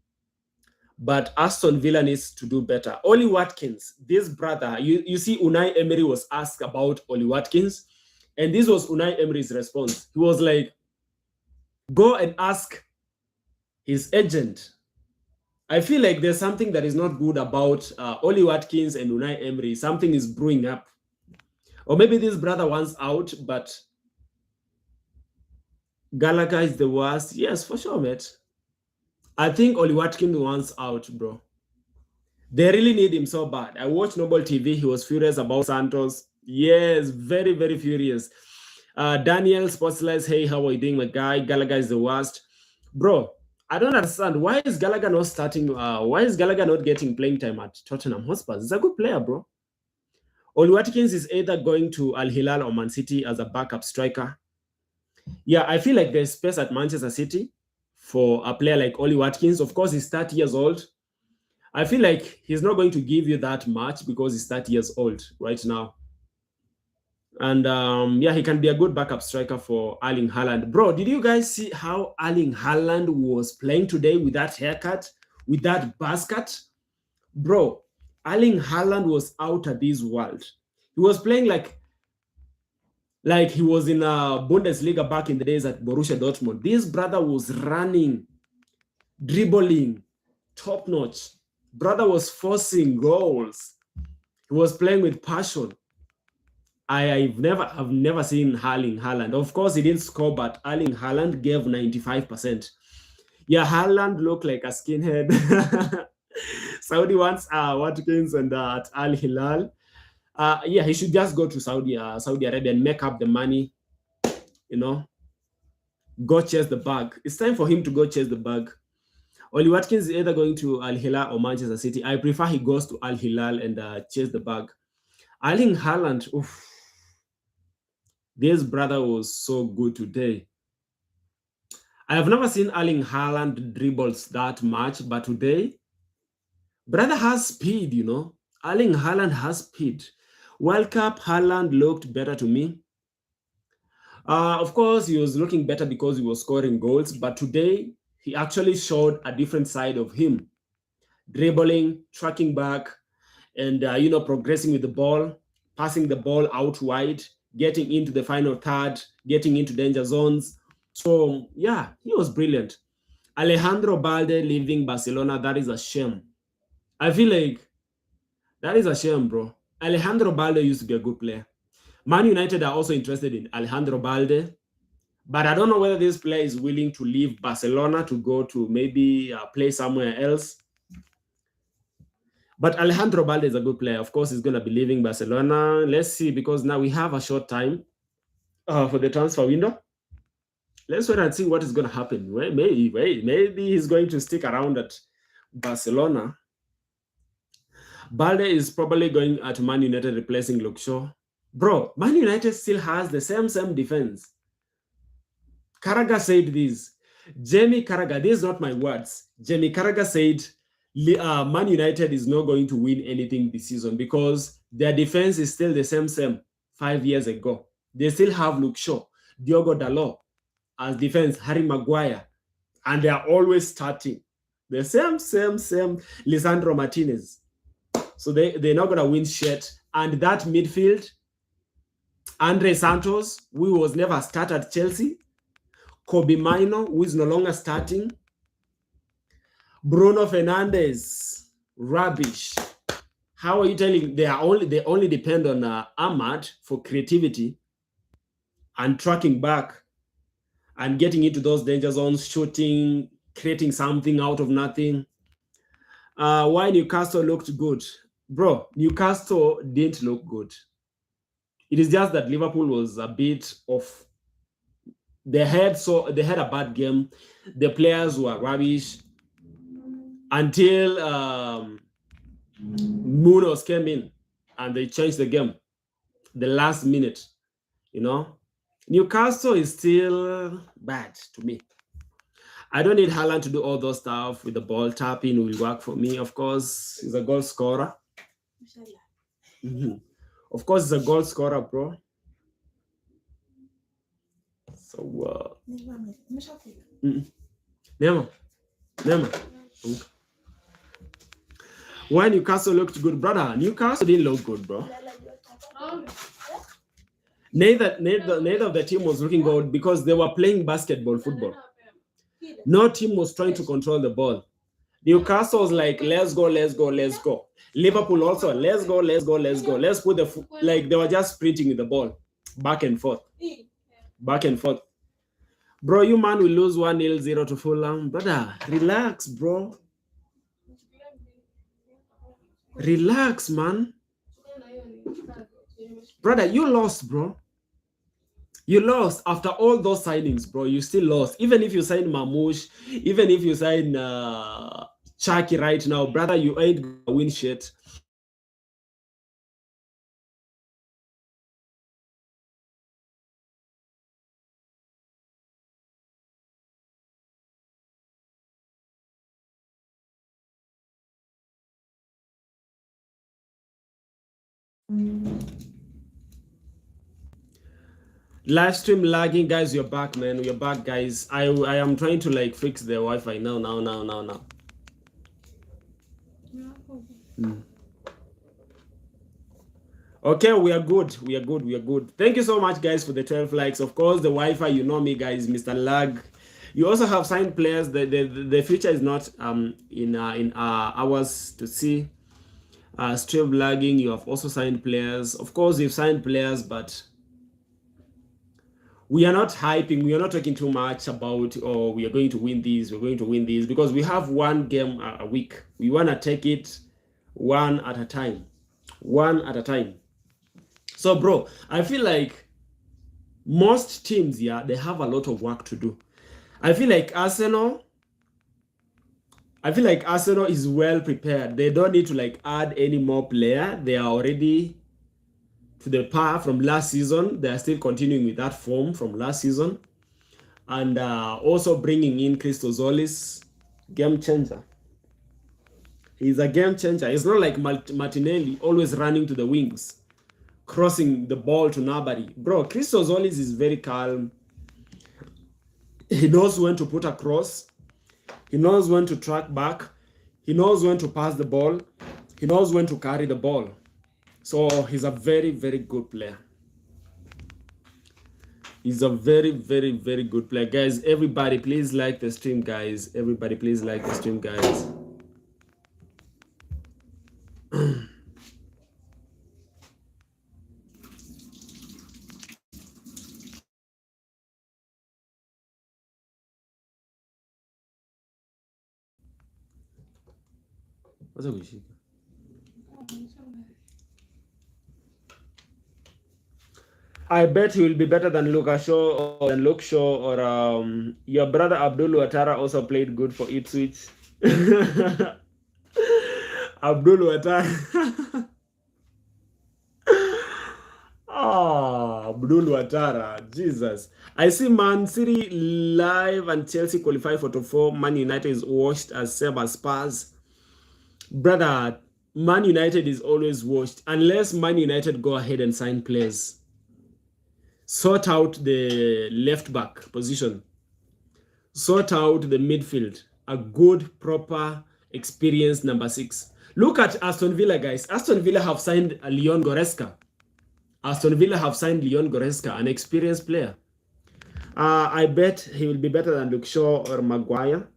but Aston Villa needs to do better. Oli Watkins, this brother, you see Unai Emery was asked about Oli Watkins, and this was Unai Emery's response. He was like, go and ask his agent. I feel like there's something that is not good about Oli Watkins and Unai Emery. Something is brewing up. Or maybe this brother wants out, but Gallagher is the worst. Yes, for sure, mate. I think Oli Watkins wants out, bro. They really need him so bad. I watched Noble TV. He was furious about Santos. Yes, very furious. Daniel Sportslights, hey, how are you doing, my guy? Gallagher is the worst. Bro, I don't understand. Why is Gallagher not starting? Why is Gallagher not getting playing time at Tottenham Hotspur? He's a good player, bro. Oli Watkins is either going to Al Hilal or Man City as a backup striker. Yeah, I feel like there's space at Manchester City for a player like Oli Watkins. Of course, he's 30 years old. I feel like he's not going to give you that much because he's 30 years old right now. And yeah, he can be a good backup striker for Erling Haaland. Bro, did you guys see how Erling Haaland was playing today with that haircut, with that buzz cut? Bro, Erling Haaland was out of this world. He was playing like he was in a Bundesliga back in the days at Borussia Dortmund. This brother was running, dribbling, top notch. Brother was forcing goals. He was playing with passion. I've never seen Erling Haaland. Of course, he didn't score, but Erling Haaland gave 95%. Yeah, Haaland looked like a skinhead. Saudi wants Watkins and at Al Hilal. Yeah, he should just go to Saudi Arabia and make up the money. You know, go chase the bag. It's time for him to go chase the bag. Oli Watkins is either going to Al Hilal or Manchester City. I prefer he goes to Al Hilal and chase the bag. Erling Haaland, oof. This brother was so good today. I have never seen Erling Haaland dribbles that much, but today, brother has speed, you know. Erling Haaland has speed. World Cup, Haaland looked better to me. Of course, he was looking better because he was scoring goals, but today, he actually showed a different side of him. Dribbling, tracking back, and, progressing with the ball, passing the ball out wide, getting into the final third, getting into danger zones. So, yeah, he was brilliant. Alejandro Balde leaving Barcelona, that is a shame. I feel like that is a shame, bro. Alejandro Balde used to be a good player. Man United are also interested in Alejandro Balde, but I don't know whether this player is willing to leave Barcelona to go to maybe play somewhere else. But Alejandro Balde is a good player. Of course, he's going to be leaving Barcelona. Let's see, because now we have a short time for the transfer window. Let's wait and see what is going to happen. Maybe he's going to stick around at Barcelona. Balde is probably going at Man United replacing Luke Shaw. Bro, Man United still has the same defense. Carragher said this. Jamie Carragher, these are not my words. Jamie Carragher said Man United is not going to win anything this season because their defense is still the same 5 years ago. They still have Luke Shaw, Diogo Dalot as defense, Harry Maguire, and they are always starting. The same Lisandro Martinez. So they're not going to win shit. And that midfield, Andre Santos, who was never started at Chelsea, Kobe Mino, who is no longer starting, Bruno Fernandes, rubbish. How are you telling they only depend on Ahmad for creativity and tracking back and getting into those danger zones, shooting, creating something out of nothing? Why Newcastle looked good? Bro, Newcastle didn't look good. It is just that Liverpool was a bit off. They had a bad game. The players were rubbish until Munoz came in and they changed the game the last minute. Newcastle is still bad to me. I don't need Haaland to do all those stuff with the ball. Tapping will work for me. Of course, he's a goal scorer. Of course, he's a goal scorer, bro. So, Never. Why Newcastle looked good, brother? Newcastle didn't look good, bro. Neither of the team was looking good because they were playing football. No team was trying to control the ball. Newcastle was like, let's go. Liverpool also, let's go. Let's put like they were just sprinting with the ball back and forth. Bro, you man will lose 1-0 to Fulham. Brother, relax, bro. Relax, man. Brother, you lost, bro. You lost after all those signings, bro. You still lost. Even if you sign Mamouche, even if you sign Chucky right now, brother, you ain't gonna win shit. Live stream lagging, guys. You're back, man. You're back, guys. I am trying to like fix the Wi-Fi now. Okay, we are good. Thank you so much, guys, for the 12 likes. Of course, the Wi-Fi, you know me, guys, Mr. Lag. You also have signed players. The future is not in hours to see. Stream lagging. You have also signed players. Of course, you've signed players, but we are not hyping. We are not talking too much about, we are going to win these. We're going to win these because we have one game a week. We want to take it one at a time. So, bro, I feel like most teams, they have a lot of work to do. I feel like Arsenal is well prepared. They don't need to like add any more player. They are already to the par from last season. They are still continuing with that form from last season. And also bringing in Christozolis, game changer. He's a game changer. It's not like Martinelli always running to the wings, crossing the ball to nobody. Bro, Christozolis is very calm. He knows when to put a cross. He knows when to track back. He knows when to pass the ball. He knows when to carry the ball. So he's a very, very good player. He's a very, very, very good player. Guys, everybody, please like the stream, guys. Everybody, please like the stream, guys. I bet he will be better than Luke Shaw or Luke Shaw or your brother Abdul Ouattara also played good for Ipswich. Abdul Ouattara. Abdul Ouattara, Jesus. I see Man City live and Chelsea qualify for top 4. Man United is washed as same as Spurs. Brother, Man United is always washed unless Man United go ahead and sign players. Sort out the left back position. Sort out the midfield. A good, proper, experienced number 6. Look at Aston Villa, guys. Aston Villa have signed Leon Goretzka. Aston Villa have signed Leon Goretzka, an experienced player. I bet he will be better than Luke Shaw or Maguire.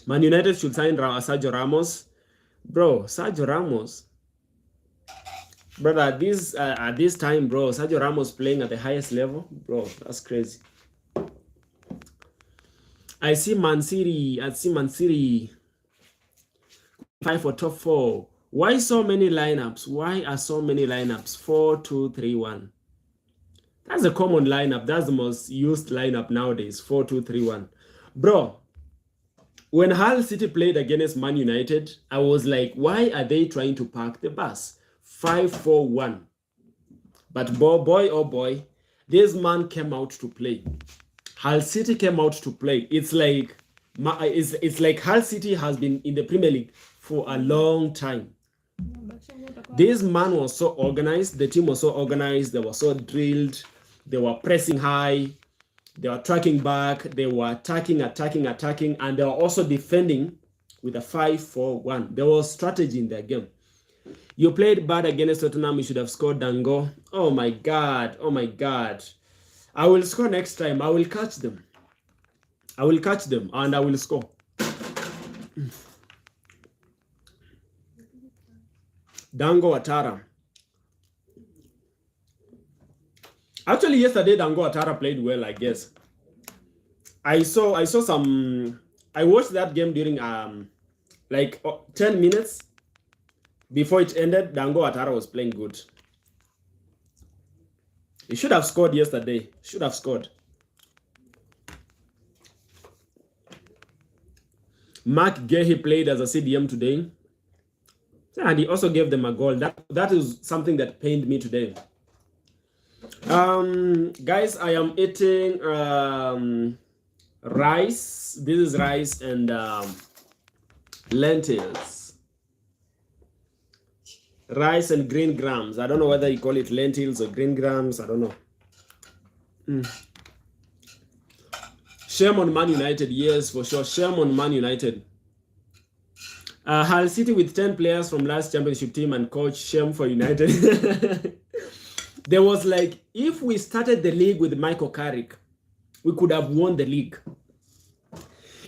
Man United should sign Sergio Ramos. Bro, Sergio Ramos. Brother, at this time, bro, Sergio Ramos playing at the highest level. Bro, that's crazy. I see Man City. 5 for top 4. Why so many lineups? Why are so many lineups? 4-2-3-1. That's a common lineup. That's the most used lineup nowadays. 4-2-3-1. Bro, when Hull City played against Man United, I was like, why are they trying to park the bus? 5-4-1. But boy, oh boy, this man came out to play. Hull City came out to play. It's like Hull City has been in the Premier League for a long time. This man was so organized. The team was so organized. They were so drilled. They were pressing high. They were tracking back. They were attacking, and they were also defending with a 5-4-1. There was strategy in their game. You played bad against Tottenham. You should have scored Dango. Oh my God. Oh my God. I will score next time. I will catch them. I will catch them and I will score. Dango Atara. Actually, yesterday Dango Atara played well, I guess. I watched that game during like 10 minutes before it ended. Dango Atara was playing good. He should have scored yesterday. Should have scored. Mark Gehi played as a CDM today. And he also gave them a goal. That is something that pained me today. Guys, I am eating rice. This is rice and lentils. Rice and green grams. I don't know whether you call it lentils or green grams. I don't know. Shame on Man United. Yes, for sure. Shame on Man United. Hull City with 10 players from last championship team and coach. Shame for United. There was like, if we started the league with Michael Carrick, we could have won the league.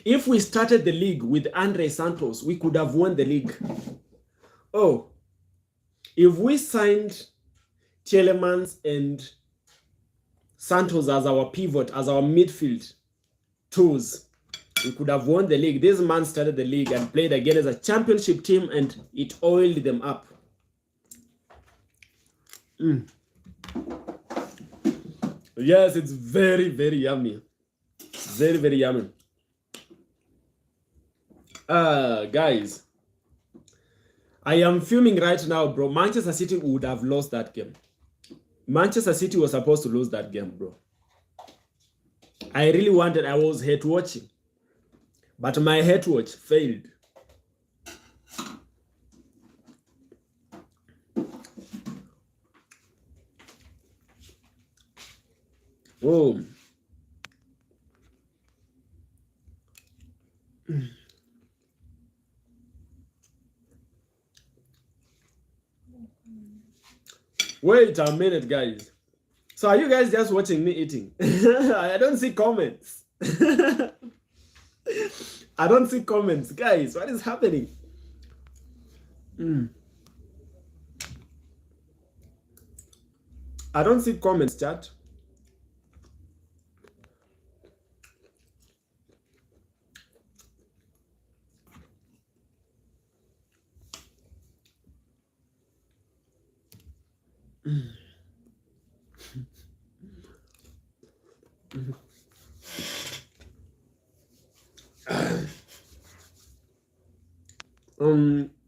If we started the league with Andre Santos, we could have won the league. Oh, if we signed Tielemans and Santos as our pivot, as our midfield tools, we could have won the league. This man started the league and played against a championship team and it oiled them up. Yes, it's very, very yummy. Very, very yummy. Guys, I am fuming right now, bro. Manchester City would have lost that game. Manchester City was supposed to lose that game, bro. I really wanted, I was hate watching. But my hate watch failed. Oh. Wait a minute, guys. So are you guys just watching me eating? I don't see comments. I don't see comments. Guys, what is happening? I don't see comments, chat.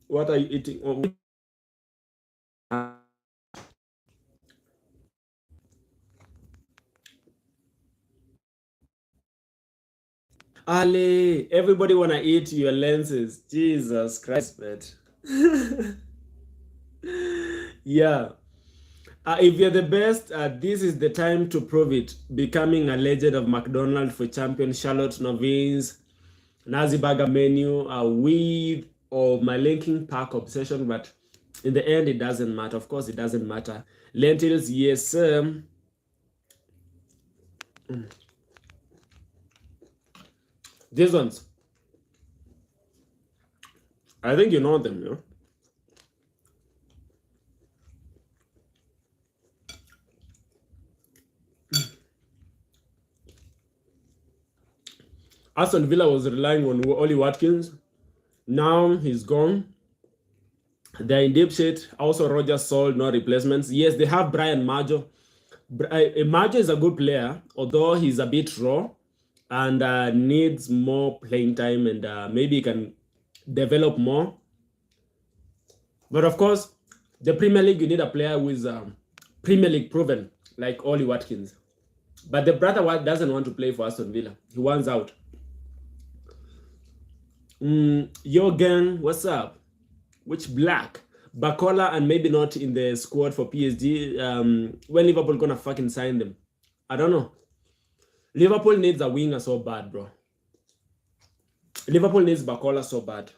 What are you eating? Ale, everybody wanna eat your lenses. Jesus Christ, man. Yeah. If you're the best, this is the time to prove it. Becoming a legend of McDonald's for champion Charlotte Novins, Nazi Burger menu with or my Linkin Park obsession, but in the end, it doesn't matter. Of course, it doesn't matter. Lentils, yes. These ones, I think you know them, you know. Aston Villa was relying on Ollie Watkins. Now he's gone. They're in deep shit. Also, Rogers sold, no replacements. Yes, they have Brian Maggio. Maggio is a good player, although he's a bit raw and needs more playing time, and maybe he can develop more. But of course, the Premier League, you need a player who is Premier League proven, like Ollie Watkins. But the brother doesn't want to play for Aston Villa. He wants out. Yo gang, what's up? Which black? Bacola and maybe not in the squad for PSG. When Liverpool gonna fucking sign them? I don't know. Liverpool needs a winger so bad, bro. Liverpool needs Bacola so bad.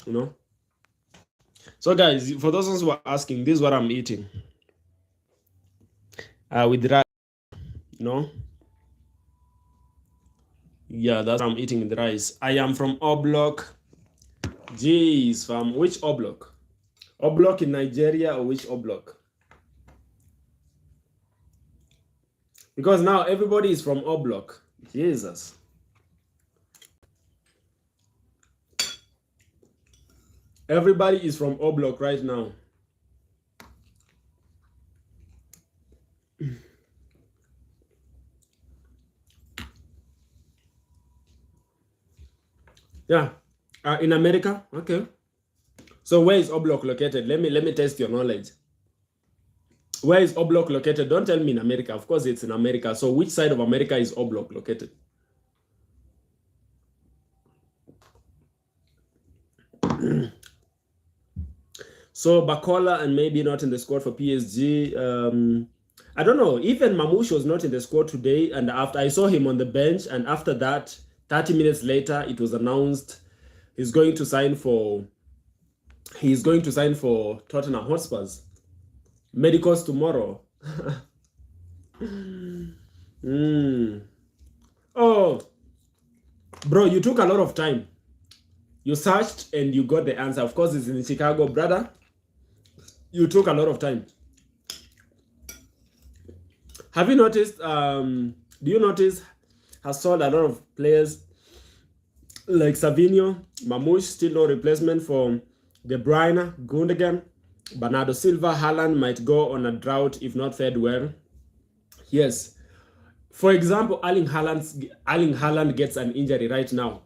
You know? So guys, for those ones who are asking, this is what I'm eating. With rice, you know? Yeah, that's what I'm eating with rice. I am from Oblok. Jeez, fam. Which Oblok? Oblok in Nigeria or which Oblok? Because now everybody is from Oblok. Jesus. Everybody is from Oblok right now. Yeah. In America? Okay. So where is Oblok located? Let me test your knowledge. Where is Oblok located? Don't tell me in America. Of course it's in America. So which side of America is Oblok located? So Bacola and maybe not in the squad for PSG. I don't know. Even Mamouche was not in the squad today, and after I saw him on the bench, and after that, 30 minutes later, it was announced he's going to sign for Tottenham Hotspurs. Medicals tomorrow. Oh, bro, you took a lot of time. You searched and you got the answer. Of course, it's in Chicago, brother. You took a lot of time. Have you noticed? Do you notice has sold a lot of players like Savinho, Mamouche, still no replacement for De Bruyne, Gundogan, Bernardo Silva, Haaland might go on a drought if not fed well. Yes. For example, Erling Haaland gets an injury right now,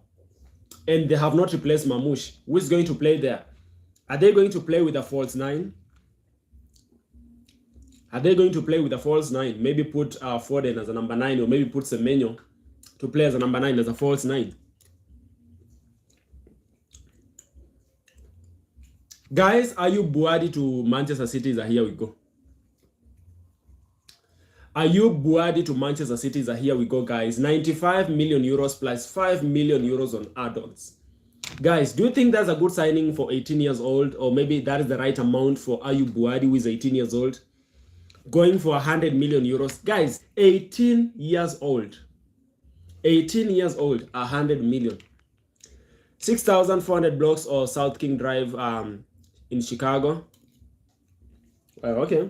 and they have not replaced Mamouche. Who is going to play there? Are they going to play with a false nine? Are they going to play with a false nine? Maybe put Foden as a number 9, or maybe put Semenyo to play as a number 9 as a false 9. Guys, are you Buadi to Manchester City? Here we go. Are you Buadi to Manchester City? Here we go, guys. 95 million euros plus 5 million euros on add-ons. Guys, do you think that's a good signing for 18 years old? Or maybe that is the right amount for Ayub Buadi, who is 18 years old? Going for 100 million euros. Guys, 18 years old. 18 years old, 100 million. 6,400 blocks or South King Drive in Chicago. Okay.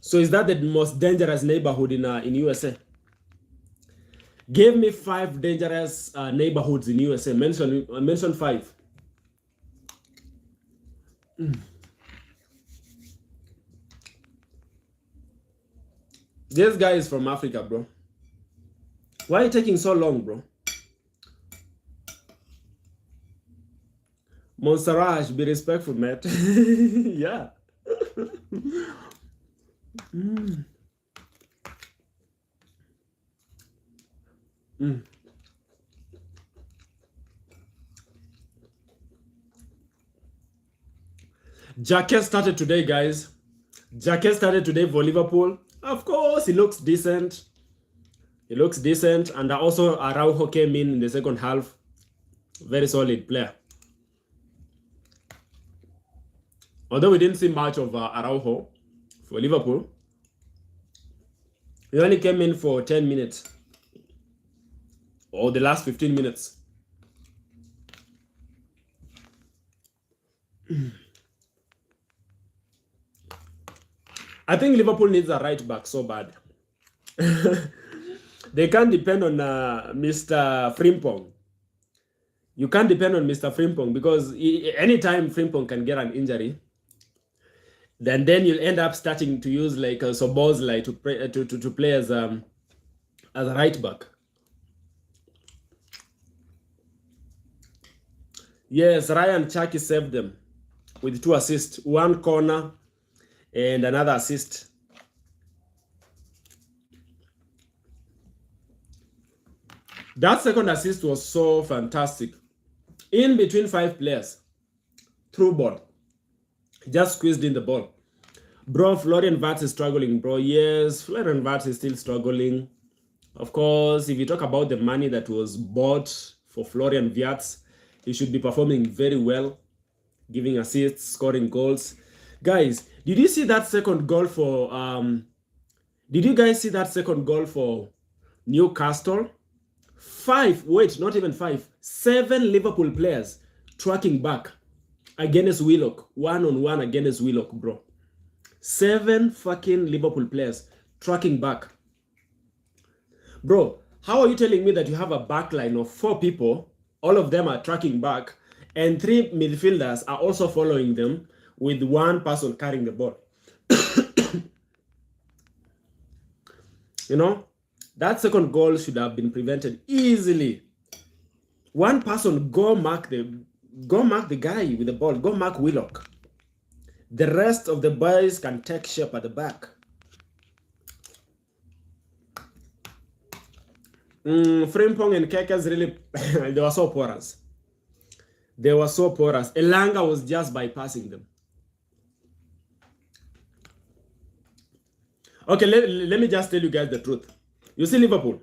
So is that the most dangerous neighborhood in USA? Give me 5 dangerous neighborhoods in USA. Mention 5. This guy is from Africa, bro. Why are you taking so long, bro? Monserrage, be respectful, mate. Yeah. Jacket started today, guys. Jacket started today for Liverpool. Of course, he looks decent. He looks decent. And also Araujo came in the second half. Very solid player. Although we didn't see much of Araujo for Liverpool. He only came in for 10 minutes. Or the last 15 minutes. I think Liverpool needs a right back so bad. They can't depend on Mr. Frimpong. You can't depend on Mr. Frimpong because anytime Frimpong can get an injury, then you'll end up starting to use like Sobozlai to play as a right back. Yes, Ryan Chaki saved them with 2 assists, 1 corner and another assist. That second assist was so fantastic. In between 5 players, through ball, just squeezed in the ball. Bro, Florian Wirtz is struggling, bro. Yes, Florian Wirtz is still struggling. Of course, if you talk about the money that was bought for Florian Wirtz, he should be performing very well, giving assists, scoring goals. Guys, did you see that second goal for did you guys see that second goal for Newcastle? 5, wait, not even 5, 7 Liverpool players tracking back against Willock, 1-on-1 against Willock, bro. 7 fucking Liverpool players tracking back. Bro, how are you telling me that you have a backline of 4 people, all of them are tracking back, and 3 midfielders are also following them with 1 person carrying the ball? You know, that second goal should have been prevented easily. 1 person go mark the guy with the ball, go mark Willock. The rest of the boys can take shape at the back. Frimpong and Kekas really, they were so porous. They were so porous. Elanga was just bypassing them. Okay, let me just tell you guys the truth. You see, Liverpool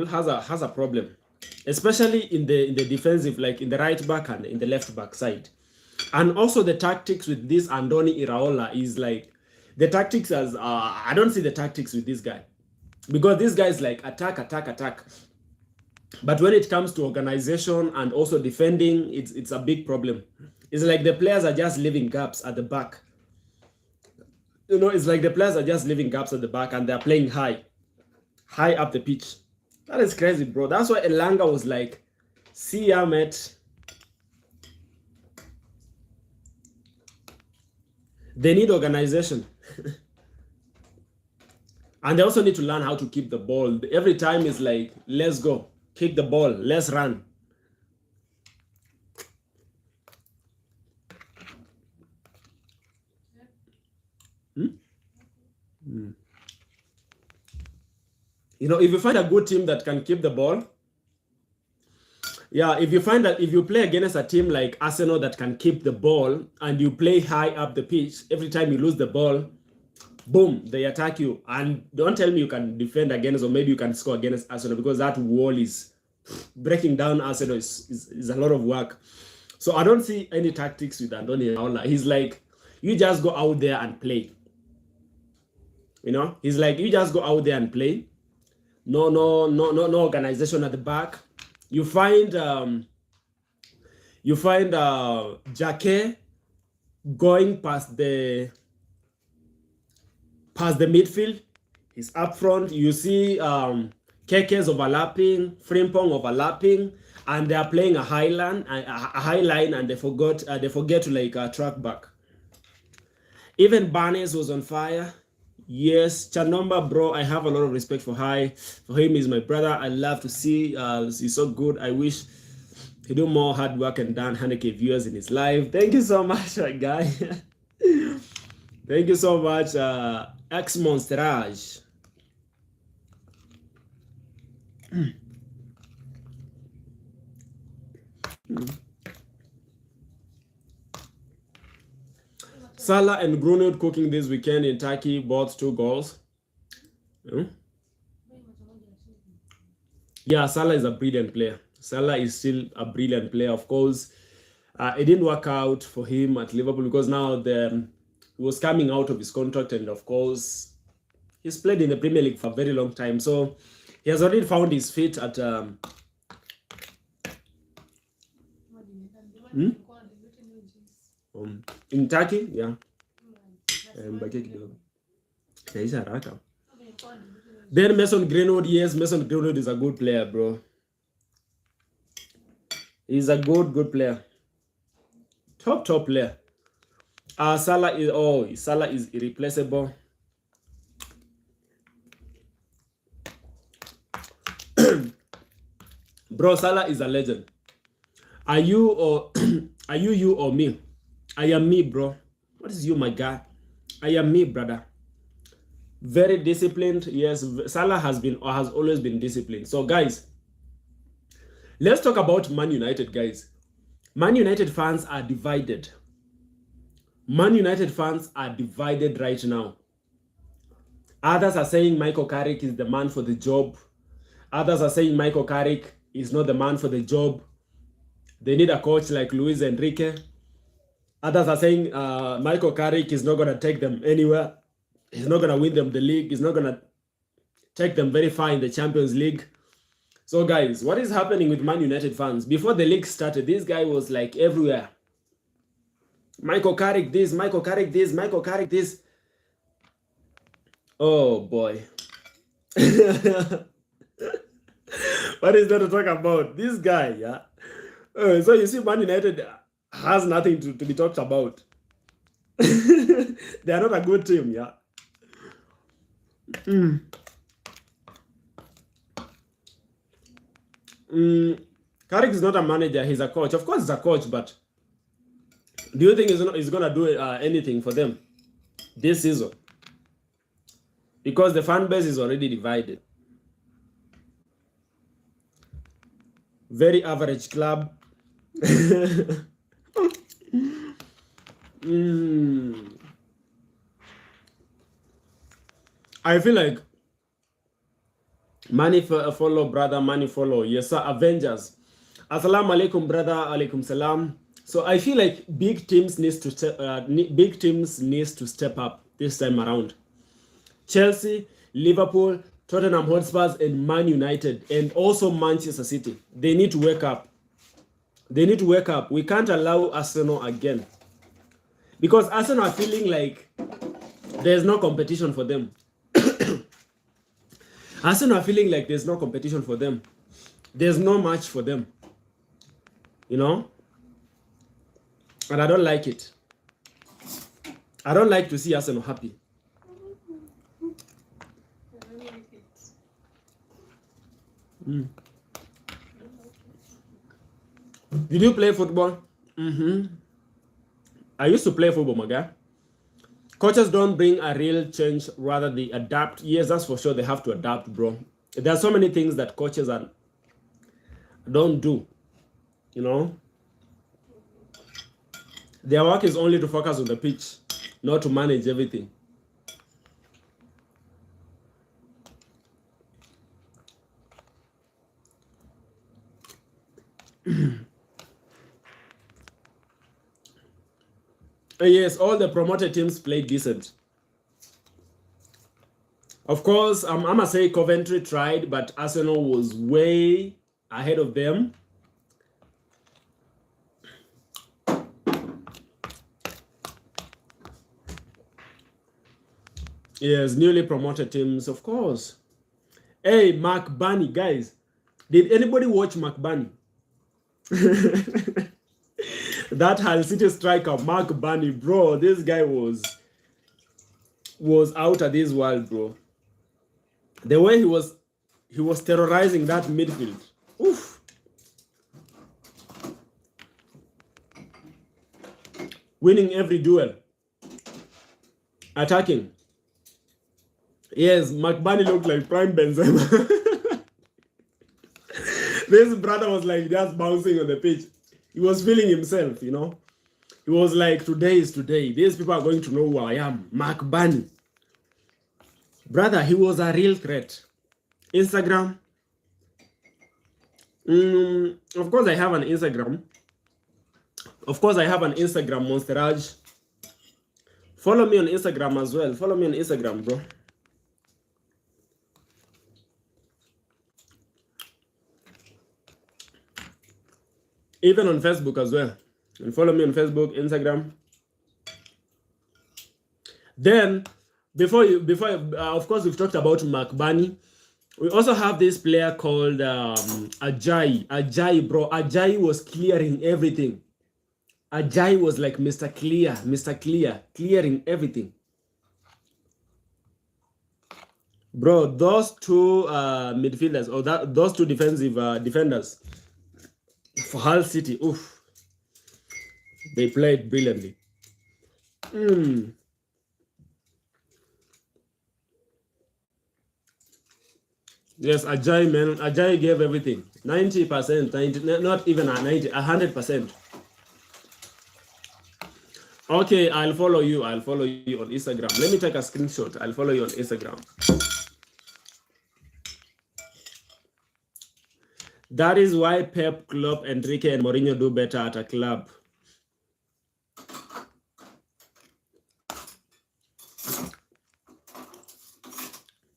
has a problem, especially in the defensive, like in the right back and in the left back side. And also the tactics with this Andoni Iraola is like, the tactics as, I don't see the tactics with this guy. Because this guy is like attack. But when it comes to organization and also defending, it's a big problem. It's like the players are just leaving gaps at the back. You know, it's like the players are just leaving gaps at the back and they're playing high up the pitch. That is crazy, bro. That's why Elanga was like, see ya, mate. They need organization. And they also need to learn how to keep the ball. Every time it's like, let's go, kick the ball, let's run. You know, if you find a good team that can keep the ball, yeah, if you find that if you play against a team like Arsenal that can keep the ball and you play high up the pitch, every time you lose the ball, boom, they attack you. And don't tell me you can defend against, or maybe you can score against Arsenal, because that wall is breaking down Arsenal is a lot of work. So I don't see any tactics with Andoni Iraola. He's like, you just go out there and play. You know, he's like, you just go out there and play. No organization at the back. You find Jake going past the midfield. He's up front. You see Keke's overlapping, Frimpong overlapping, and they are playing a high line, and they forget to like track back. Even Barnes was on fire. Yes, Chanomba, bro, I have a lot of respect for him. He's my brother. I love to see. He's so good. I wish he do more hard work and done 100K viewers in his life. Thank you so much, guy. Thank you so much, X Monsterage. Salah and Grunewald cooking this weekend in Turkey, both 2 goals. Yeah, Salah is a brilliant player. Salah is still a brilliant player. Of course, it didn't work out for him at Liverpool because now he was coming out of his contract, and of course, he's played in the Premier League for a very long time. So he has already found his feet at in Turkey. Yeah. Then Mason Greenwood, yes, Mason Greenwood is a good player, bro. He's a good player. Top player. Salah is irreplaceable. Bro, Salah is a legend. Are you or are you or me? I am me, bro. What is you, my guy? I am me, brother. Very disciplined. Yes, Salah has been or has always been disciplined. So, guys, let's talk about Man United, guys. Man United fans are divided. Man United fans are divided right now. Others are saying Michael Carrick is the man for the job. Others are saying Michael Carrick is not the man for the job. They need a coach like Luis Enrique. Others are saying Michael Carrick is not going to take them anywhere. He's not going to win them the league. He's not going to take them very far in the Champions League. So, guys, what is happening with Man United fans? Before the league started, this guy was like everywhere. Michael Carrick this, Michael Carrick this, Michael Carrick this. Oh, boy. What is there to talk about? This guy, yeah. So you see, Man United has nothing to be talked about. They are not a good team, yeah. Carrick is not a manager, he's a coach. Of course he's a coach, but do you think he's going to do anything for them this season? Because the fan base is already divided. Very average club. I feel like money follow, brother, money follow. Yes, sir. Avengers. Assalamu alaikum, brother. Alaikum salam. So I feel like big teams need to step up this time around. Chelsea, Liverpool, Tottenham Hotspurs, and Man United, and also Manchester City. They need to wake up. They need to wake up. We can't allow Arsenal again. Because Arsenal are feeling like there's no competition for them. Arsenal are feeling like there's no competition for them. There's no match for them. You know? And I don't like it. I don't like to see Arsenal happy. Did you play football? I used to play football, my guy. Coaches don't bring a real change, rather they adapt. Yes, that's for sure. They have to adapt, bro. There are so many things that coaches don't do, you know. Their work is only to focus on the pitch, not to manage everything. Yes, all the promoted teams played decent. Of course, I'm going to say Coventry tried, but Arsenal was way ahead of them. Yes, newly promoted teams, of course. Hey, Mark Bunny, guys. Did anybody watch Mark Bunny? That Hull City striker, Mark Bunny, bro. This guy was out of this world, bro. The way he was terrorizing that midfield. Oof. Winning every duel. Attacking. Yes, Mark Bunny looked like prime Benzema. This brother was like just bouncing on the pitch. He was feeling himself, you know. He was like, today is today. These people are going to know who I am. Mark Bunny. Brother, he was a real threat. Instagram. Of course, I have an Instagram. Of course, I have an Instagram, Monsterage. Follow me on Instagram as well. Follow me on Instagram, bro. Even on Facebook as well. And follow me on Facebook, Instagram. Then, of course, we've talked about McBurney. We also have this player called Ajayi. Ajayi, bro. Ajayi was clearing everything. Ajayi was like Mr. Clear, clearing everything. Bro, those two midfielders, or those two defensive defenders for Hull City, oof, they played brilliantly. Yes, Ajayi, man. Ajayi gave everything. 90%, 90, not even 90, 100%. Okay, I'll follow you. I'll follow you on Instagram. Let me take a screenshot. I'll follow you on Instagram. That is why Pep, Klopp, Enrique, and Mourinho do better at a club.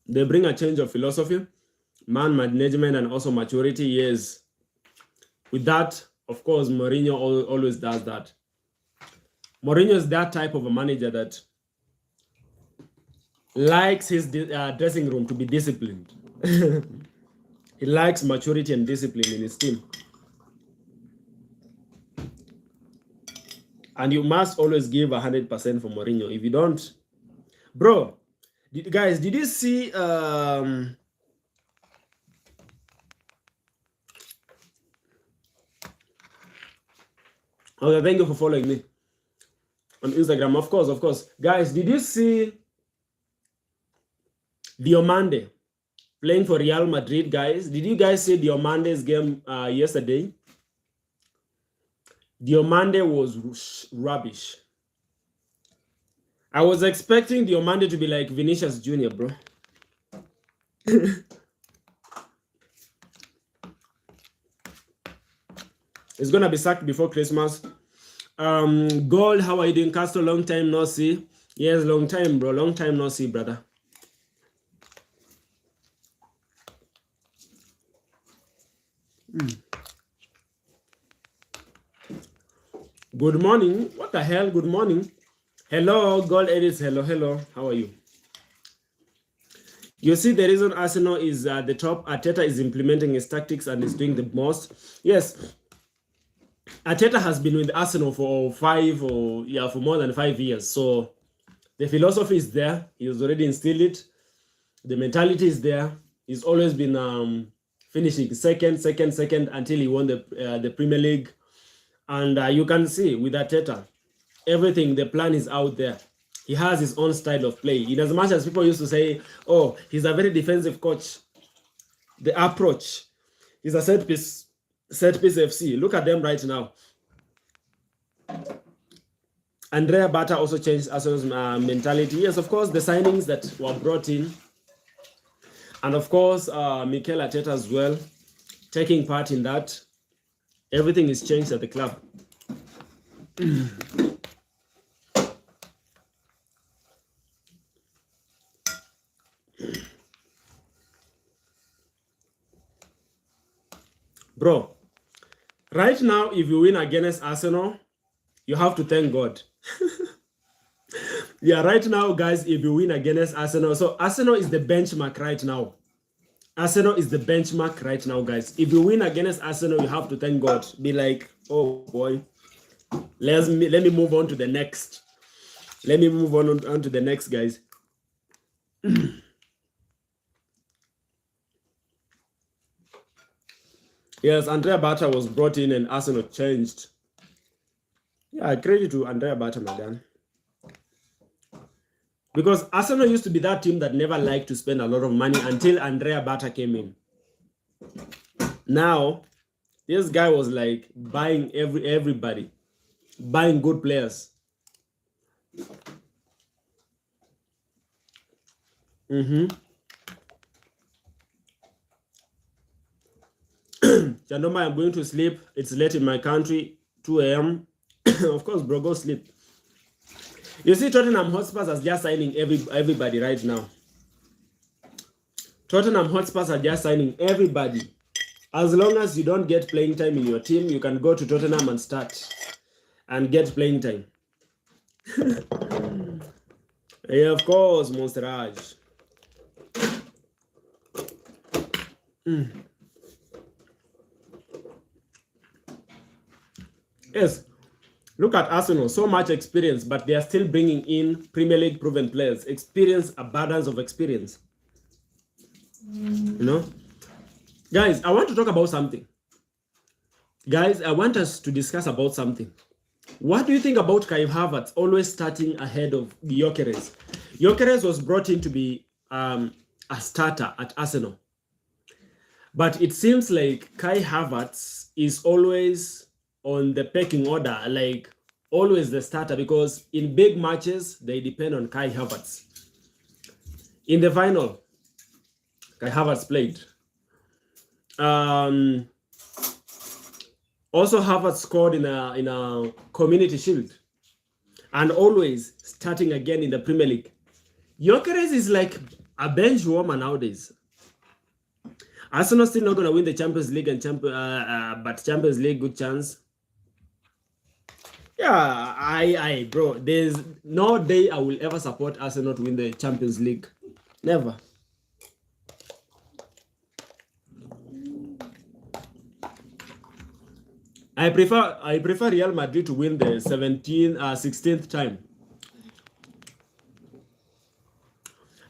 They bring a change of philosophy, man management, and also maturity. Yes. With that, of course, Mourinho always does that. Mourinho is that type of a manager that likes his dressing room to be disciplined. He likes maturity and discipline in his team. And you must always give 100% for Mourinho. If you don't, bro, guys, did you see okay, thank you for following me on Instagram. Of course. Guys, did you see Diomande playing for Real Madrid, guys? Did you guys see Diomande's game yesterday? Diomande was rubbish. I was expecting Diomande to be like Vinicius Jr., bro. It's gonna be sacked before Christmas. Gold, how are you doing? Castro, long time no see. Yes, long time, bro. Long time no see, brother. Good morning. What the hell? Good morning. Hello, Gold Edits. Hello. How are you? You see, the reason Arsenal is at the top, Arteta is implementing his tactics and is doing the most. Yes, Arteta has been with Arsenal for for more than 5 years. So the philosophy is there. He has already instilled it. The mentality is there. He's always been finishing second until he won the Premier League. And you can see with Arteta, everything, the plan is out there. He has his own style of play. In as much as people used to say, oh, he's a very defensive coach, the approach is a set piece FC. Look at them right now. Andrea Bata also changed Arsenal's mentality. Yes, of course, the signings that were brought in. And of course, Mikel Arteta as well, taking part in that. Everything is changed at the club. Bro, right now, if you win against Arsenal, you have to thank God. Yeah, right now, guys, if you win against Arsenal, so Arsenal is the benchmark right now. Arsenal is the benchmark right now, guys. If you win against Arsenal, you have to thank God. Be like, oh boy, let me move on to the next. Let me move on to the next, guys. Yes, Andrea Bata was brought in and Arsenal changed. Yeah, credit to Andrea Bata, madam. Because Arsenal used to be that team that never liked to spend a lot of money until Andrea Bata came in. Now, this guy was like buying everybody, buying good players. Chandoma, I'm going to sleep. It's late in my country, 2 a.m. Of course, bro, go sleep. You see, Tottenham Hotspurs are just signing everybody right now. Tottenham Hotspurs are just signing everybody. As long as you don't get playing time in your team, you can go to Tottenham and start and get playing time. Yeah, of course, Monster Raj. Yes, look at Arsenal, so much experience, but they are still bringing in Premier League proven players. Experience, abundance of experience. You know? Guys, I want to talk about something. Guys, I want us to discuss about something. What do you think about Kai Havertz always starting ahead of Gyökeres? Gyökeres was brought in to be a starter at Arsenal. But it seems like Kai Havertz is always on the pecking order, like always the starter, because in big matches, they depend on Kai Havertz. In the final, Kai Havertz played. Also, Havertz scored in a Community Shield, and always starting again in the Premier League. Gyökeres is like a bench warmer nowadays. Arsenal still not gonna win the Champions League, but Champions League good chance. Yeah, bro, there's no day I will ever support Arsenal to win the Champions League. Never. I prefer Real Madrid to win the 16th time.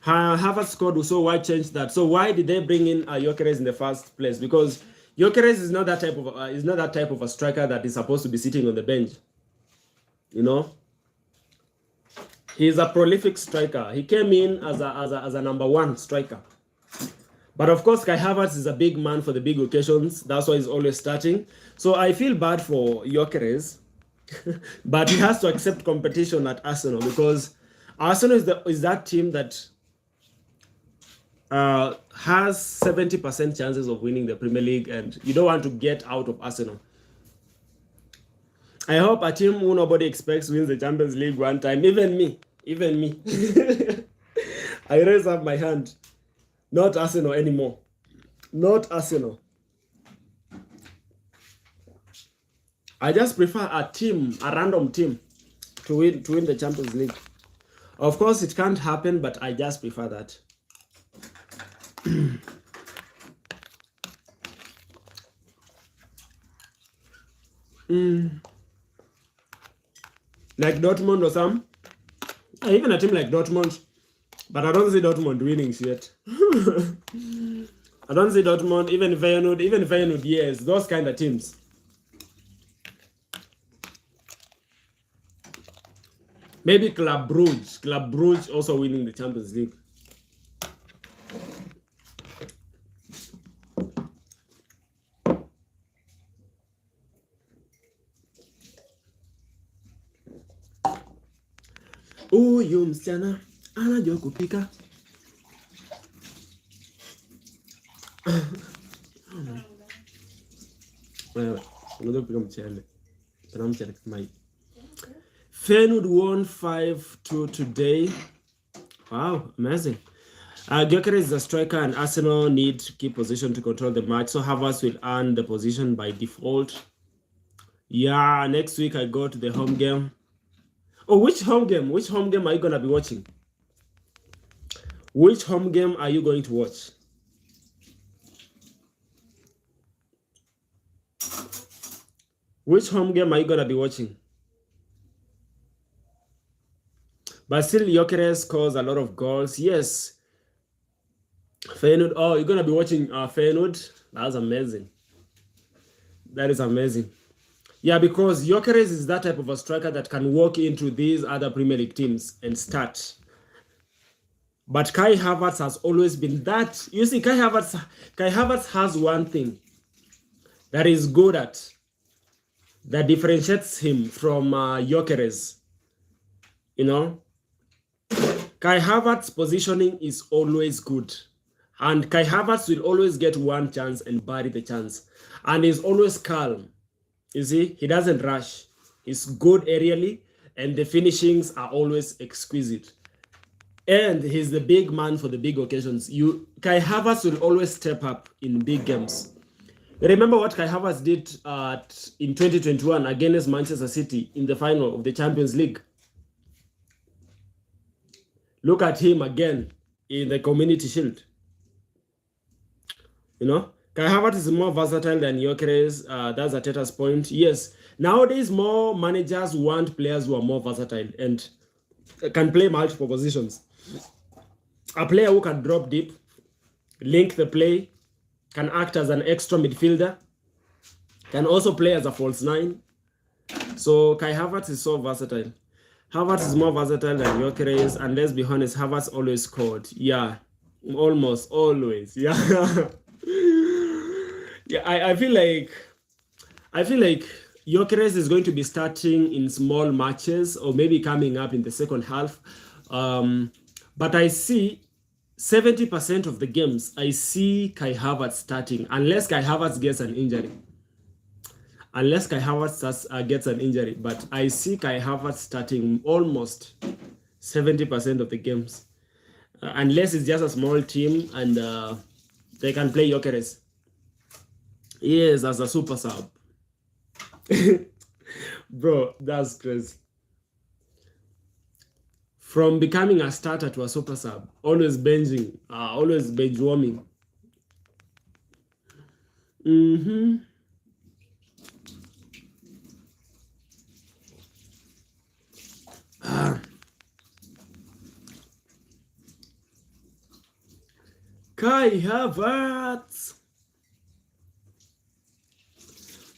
Havertz scored, so why change that? So why did they bring in Gyökeres in the first place? Because Gyökeres is not that type of a striker that is supposed to be sitting on the bench. You know, he's a prolific striker. He came in as a number one striker. But of course, Kai Havertz is a big man for the big occasions. That's why he's always starting. So I feel bad for Gyökeres, but he has to accept competition at Arsenal, because Arsenal is that team that has 70% chances of winning the Premier League, and you don't want to get out of Arsenal. I hope a team who nobody expects wins the Champions League one time. Even me. I raise up my hand. Not Arsenal anymore. Not Arsenal. I just prefer a random team to win the Champions League. Of course, it can't happen, but I just prefer that. Like Dortmund or some. Even a team like Dortmund. But I don't see Dortmund winning yet. I don't see Dortmund, even Feyenoord, yes, those kind of teams. Maybe Club Brugge also winning the Champions League. Huyu msichana anajua kupika. Wewe unajua kupika mchele. Tuna mchele kama hii. Feyenoord won 5-2 today. Wow, amazing. Gyökeres is a striker, and Arsenal need to keep position to control the match, so Havertz will earn the position by default. Yeah, next week I go to the home game. Oh, which home game? Which home game are you gonna be watching? Which home game are you going to watch? Which home game are you gonna be watching? But still, Gyökeres scores a lot of goals. Yes. Feyenoord. Oh, you're gonna be watching Feyenoord. That's amazing. That is amazing. Yeah, because Gyökeres is that type of a striker that can walk into these other Premier League teams and start. But Kai Havertz has always been that. You see, Kai Havertz has one thing that is good at, that differentiates him from Gyökeres. You know, Kai Havertz's positioning is always good. And Kai Havertz will always get one chance and bury the chance. And he's always calm. You see, he doesn't rush. He's good aerially, and the finishings are always exquisite. And he's the big man for the big occasions. Kai Havertz will always step up in big games. Remember what Kai Havertz did in 2021 against Manchester City in the final of the Champions League. Look at him again in the Community Shield. You know, Kai Havertz is more versatile than Gyökeres. That's Arteta's point. Yes, nowadays more managers want players who are more versatile and can play multiple positions. A player who can drop deep, link the play, can act as an extra midfielder, can also play as a false nine. So Kai Havertz is so versatile. Havertz is more versatile than Gyökeres, and let's be honest, Havertz always scored. Yeah, almost always. Yeah. Yeah, I feel like Gyökeres is going to be starting in small matches or maybe coming up in the second half. But I see 70% of the games, I see Kai Havertz starting, unless Kai Havertz gets an injury. Unless Kai Havertz gets an injury. But I see Kai Havertz starting almost 70% of the games. Unless it's just a small team and they can play Gyökeres. Yes, as a super sub. Bro, that's crazy. From becoming a starter to a super sub, always benching, always bench warming. Kai Havertz.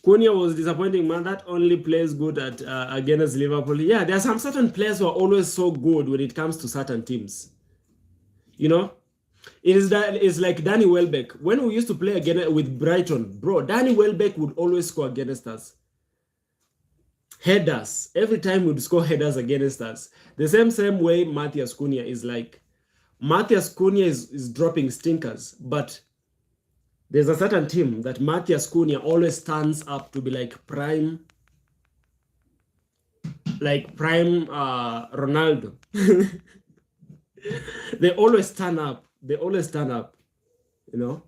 Cunha was disappointing, man. That only plays good at against Liverpool. Yeah, there are some certain players who are always so good when it comes to certain teams. You know, it's like Danny Welbeck. When we used to play again with Brighton, bro, Danny Welbeck would always score against us. Headers. Every time we'd score headers against us. The same way Matheus Cunha is like. Matheus Cunha is dropping stinkers, but there's a certain team that Matheus Cunha always stands up to be like prime Ronaldo. They always stand up. They always stand up, you know.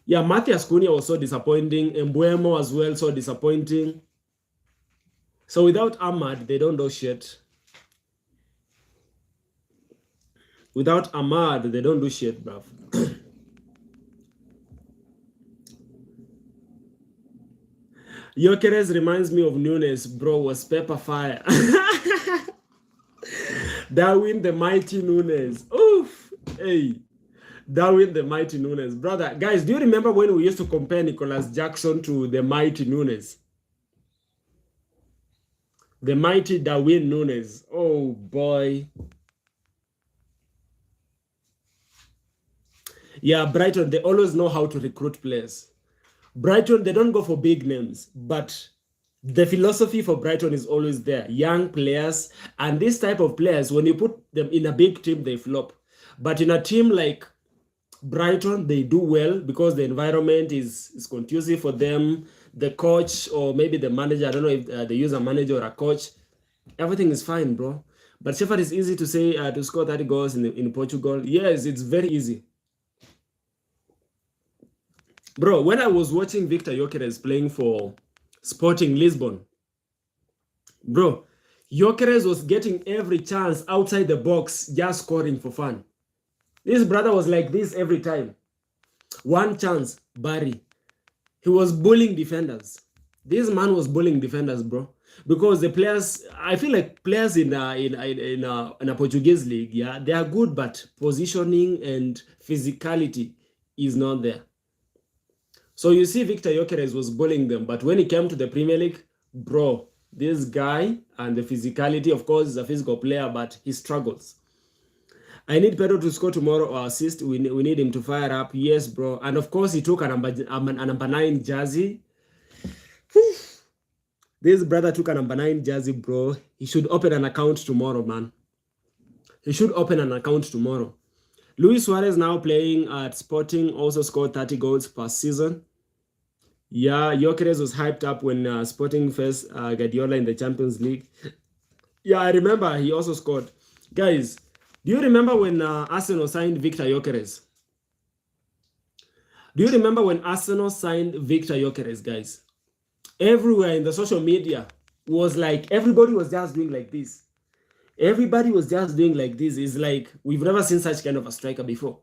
Yeah, Matheus Cunha was so disappointing. Mbuemo as well, so disappointing. So without Ahmad, they don't do shit. Without Ahmad, they don't do shit, bruv. Gyökeres reminds me of Nunes, bro, was pepper fire. Darwin the mighty Nunes. Oof. Hey. Darwin the mighty Nunes. Brother, guys, do you remember when we used to compare Nicholas Jackson to the mighty Nunes? The mighty Darwin Nunes. Oh, boy. Yeah, Brighton, they always know how to recruit players. Brighton, they don't go for big names, but the philosophy for Brighton is always there. Young players, and this type of players, when you put them in a big team, they flop. But in a team like Brighton, they do well because the environment is conducive for them. The coach or maybe the manager, I don't know if they use a manager or a coach. Everything is fine, bro. But Shepard is easy to say to score 30 goals in Portugal. Yes, it's very easy. Bro, when I was watching Victor Gyökeres playing for Sporting Lisbon, bro, Gyökeres was getting every chance outside the box, just scoring for fun. This brother was like this every time. One chance, Barry. He was bullying defenders. This man was bullying defenders, bro. Because the players, I feel like players in a Portuguese league, yeah, they are good, but positioning and physicality is not there. So you see Victor Gyökeres was bullying them, but when he came to the Premier League, bro, this guy and the physicality, of course, is a physical player, but he struggles. I need Pedro to score tomorrow or assist. We need him to fire up. Yes, bro. And of course, he took a number 9 jersey. This brother took a number 9 jersey, bro. He should open an account tomorrow, man. He should open an account tomorrow. Luis Suarez now playing at Sporting, also scored 30 goals per season. Yeah, Gyökeres was hyped up when Sporting faced Guardiola in the Champions League. Yeah, I remember he also scored. Guys, do you remember when Arsenal signed Victor Gyökeres? Do you remember when Arsenal signed Victor Gyökeres, guys? Everywhere in the social media was like, everybody was just doing like this. Everybody was just doing like this. It's like, we've never seen such kind of a striker before.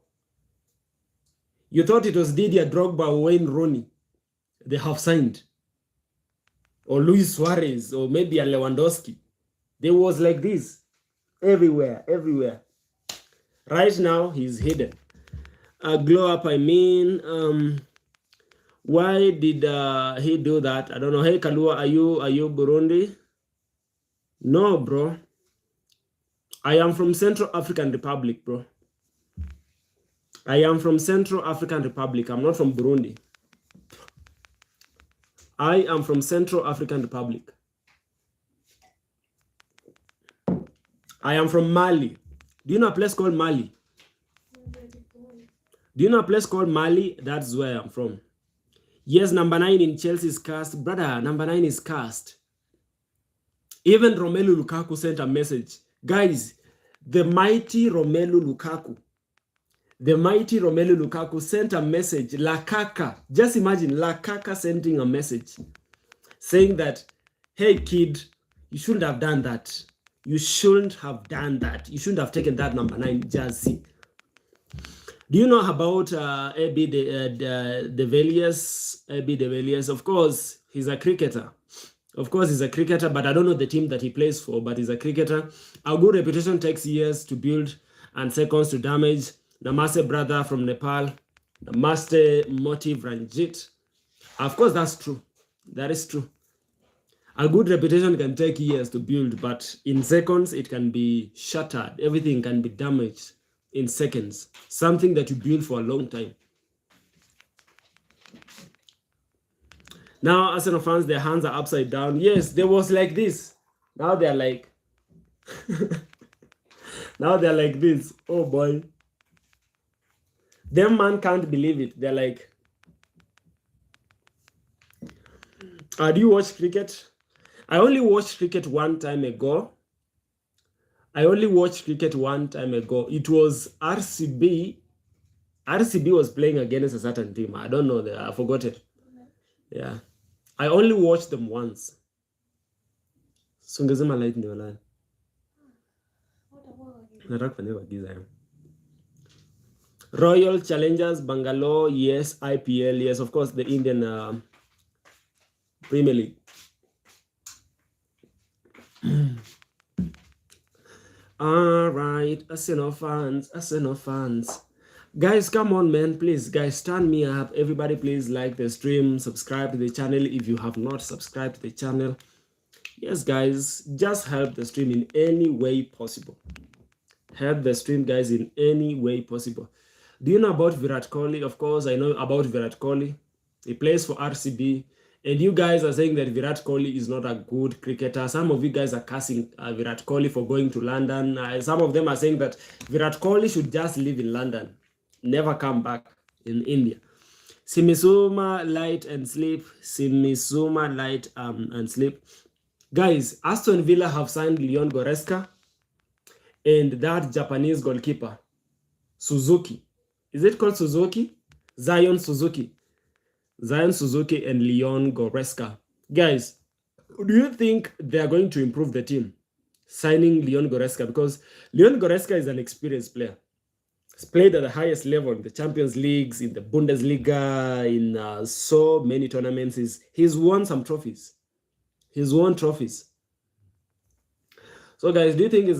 You thought it was Didier Drogba or Wayne Rooney they have signed. Or Luis Suarez, or maybe a Lewandowski. There was like this. Everywhere, everywhere. Right now, he's hidden. Glow up, I mean. Why did he do that? I don't know. Hey, Kalua, are you Burundi? No, bro. I am from Central African Republic, bro. I am from Central African Republic. I'm not from Burundi. I am from Central African Republic. I am from Mali. Do you know a place called Mali? Do you know a place called Mali? That's where I'm from. Yes, number 9 in Chelsea is cast. Brother, number 9 is cast. Even Romelu Lukaku sent a message. Guys, the mighty Romelu Lukaku sent a message. Lakaka, just imagine Lakaka sending a message saying that, hey kid, you shouldn't have done that. You shouldn't have done that. You shouldn't have taken that number 9 jersey. Do you know about AB de Villiers? Of course, he's a cricketer. Of course, he's a cricketer, but I don't know the team that he plays for, but he's a cricketer. A good reputation takes years to build and seconds to damage. Namaste, brother from Nepal. Namaste, Motive Ranjit. Of course, that's true. That is true. A good reputation can take years to build, but in seconds, it can be shattered. Everything can be damaged in seconds. Something that you build for a long time. Now, Arsenal fans, their hands are upside down. Yes, there was like this. Now they're like... now they're like this. Oh, boy. Them man can't believe it. They're like... do you watch cricket? I only watched cricket one time ago. It was RCB. RCB was playing against a certain team. I don't know. I forgot it. Yeah. I only watched them once. Sungezima light ndio line. Nataka kufanya giza. Royal Challengers Bangalore, yes. IPL, yes. Of course, the Indian Premier League. All right, Arsenal fans. Guys, come on, man. Please, guys, turn me up. Everybody, please like the stream. Subscribe to the channel if you have not subscribed to the channel. Yes, guys, just help the stream in any way possible. Help the stream, guys, in any way possible. Do you know about Virat Kohli? Of course, I know about Virat Kohli. He plays for RCB. And you guys are saying that Virat Kohli is not a good cricketer. Some of you guys are cursing Virat Kohli for going to London. Some of them are saying that Virat Kohli should just live in London. Never come back in India. Simisuma, light and sleep. Simisuma, light and sleep. Guys, Aston Villa have signed Leon Goretzka and that Japanese goalkeeper, Suzuki. Is it called Suzuki? Zion Suzuki and Leon Goretzka. Guys, do you think they are going to improve the team signing Leon Goretzka? Because Leon Goretzka is an experienced player. He's played at the highest level in the Champions Leagues, in the Bundesliga, in so many tournaments. He's won some trophies. He's won trophies. So, guys, do you think it's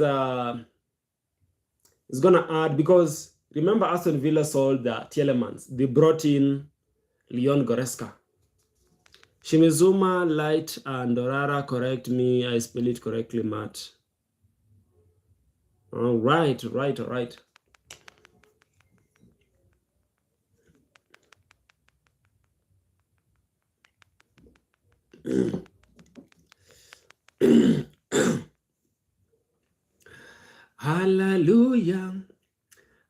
gonna add? Because remember, Aston Villa sold the Tielemans. They brought in Leon Goretzka. Shimizuma, light, and Dorara, correct me. I spell it correctly, Matt. All right. Hallelujah.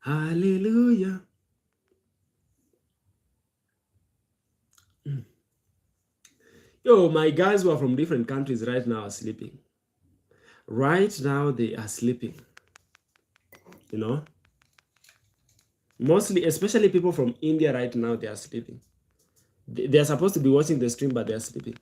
Hallelujah. Yo, my guys who are from different countries right now are sleeping. Right now, they are sleeping. You know? Mostly, especially people from India right now, they are sleeping. They are supposed to be watching the stream, but they are sleeping.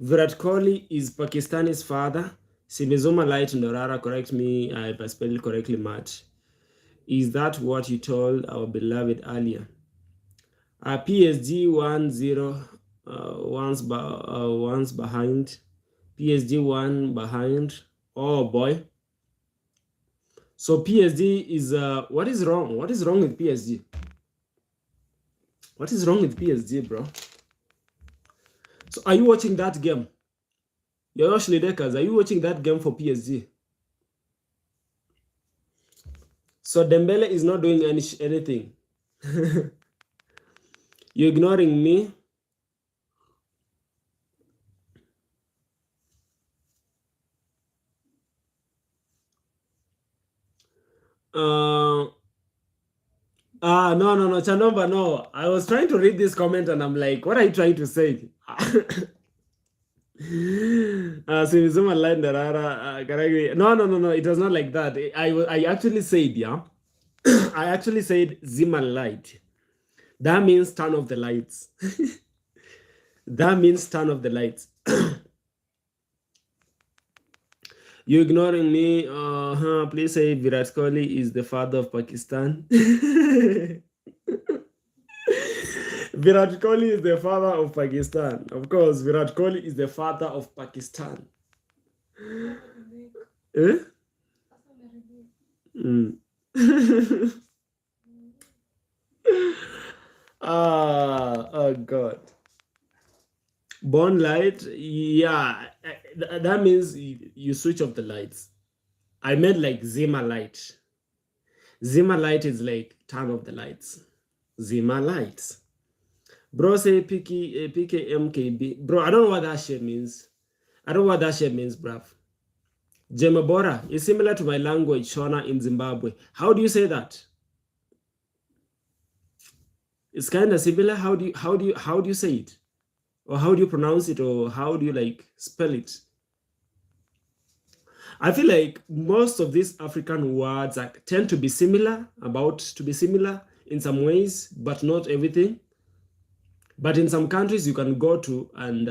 Virat Kohli is Pakistani's father. Simizuma Light Norara, correct me if I spell it correctly, Matt. Is that what you told our beloved earlier? PSG 1-0, once behind. PSG 1 behind. Oh boy. So PSG is what is wrong? What is wrong with PSG? What is wrong with PSG, bro? So are you watching that game? Yosh Lidekers, are you watching that game for PSG? So Dembele is not doing anything. You're ignoring me. No, Chanomba, no. I was trying to read this comment and I'm like, what are you trying to say? Simizuma line Darara, no. It was not like that. I actually said, yeah. I actually said Zima light. That means turn off the lights. That means turn off the lights. You ignoring me? Please say Virat Kohli is the father of Pakistan. Virat Kohli is the father of Pakistan. Of course, Virat Kohli is the father of Pakistan. Eh? Oh God. Born light, yeah. That means you switch off the lights. I meant like Zima light. Zima light is like turn off the lights. Zima lights. Bro say PKMKB. Bro, I don't know what that shit means. I don't know what that shit means, bruv. Jemabora is similar to my language, Shona, in Zimbabwe. How do you say that? It's kind of similar. How do you say it? Or how do you pronounce it? Or how do you like spell it? I feel like most of these African words tend to be similar, in some ways, but not everything. But in some countries you can go to and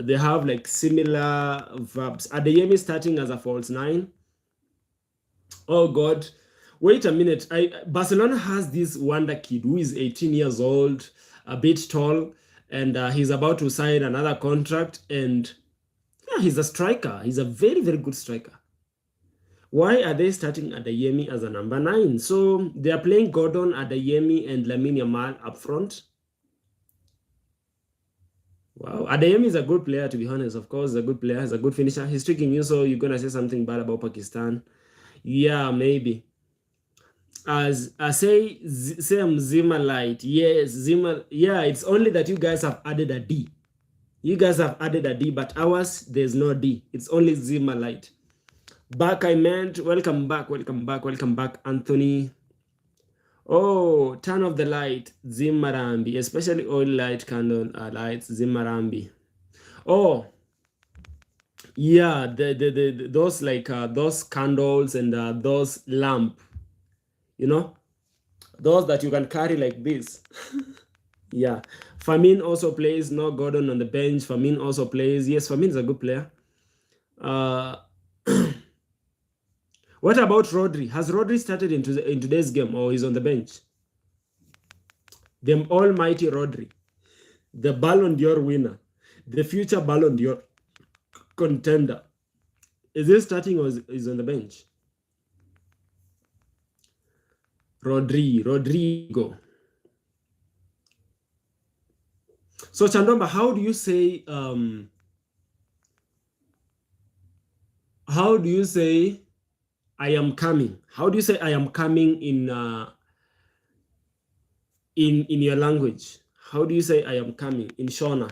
they have like similar verbs. Adeyemi starting as a false 9. Oh God, wait a minute. Barcelona has this wonder kid who is 18 years old, a bit tall, and he's about to sign another contract. And yeah, he's a striker. He's a very, very good striker. Why are they starting Adeyemi as a number 9? So they are playing Gordon, Adeyemi, and Lamine Yamal up front. Wow, Adeyemi is a good player, to be honest. Of course, he's a good player. He's a good finisher. He's tricking you, so you're gonna say something bad about Pakistan. Yeah, maybe. As I say, Zima light. Yes, Zima. Yeah, it's only that you guys have added a D. You guys have added a D, but ours there's no D. It's only Zima light. Back, I meant. Welcome back, Anthony. Oh, turn off the light, Zimarambi, especially oil light candle lights, Zimarambi. Oh, yeah, those like those candles and those lamp, you know, those that you can carry like this. Yeah, Famin also plays. No Gordon on the bench. Famin also plays. Yes, Famin is a good player. What about Rodri? Has Rodri started in today's game, or he's on the bench? The almighty Rodri, the Ballon d'Or winner, the future Ballon d'Or contender. Is he starting or is on the bench? Rodrigo. So Chandomba, how do you say I am coming? How do you say I am coming in your language? How do you say I am coming in Shona?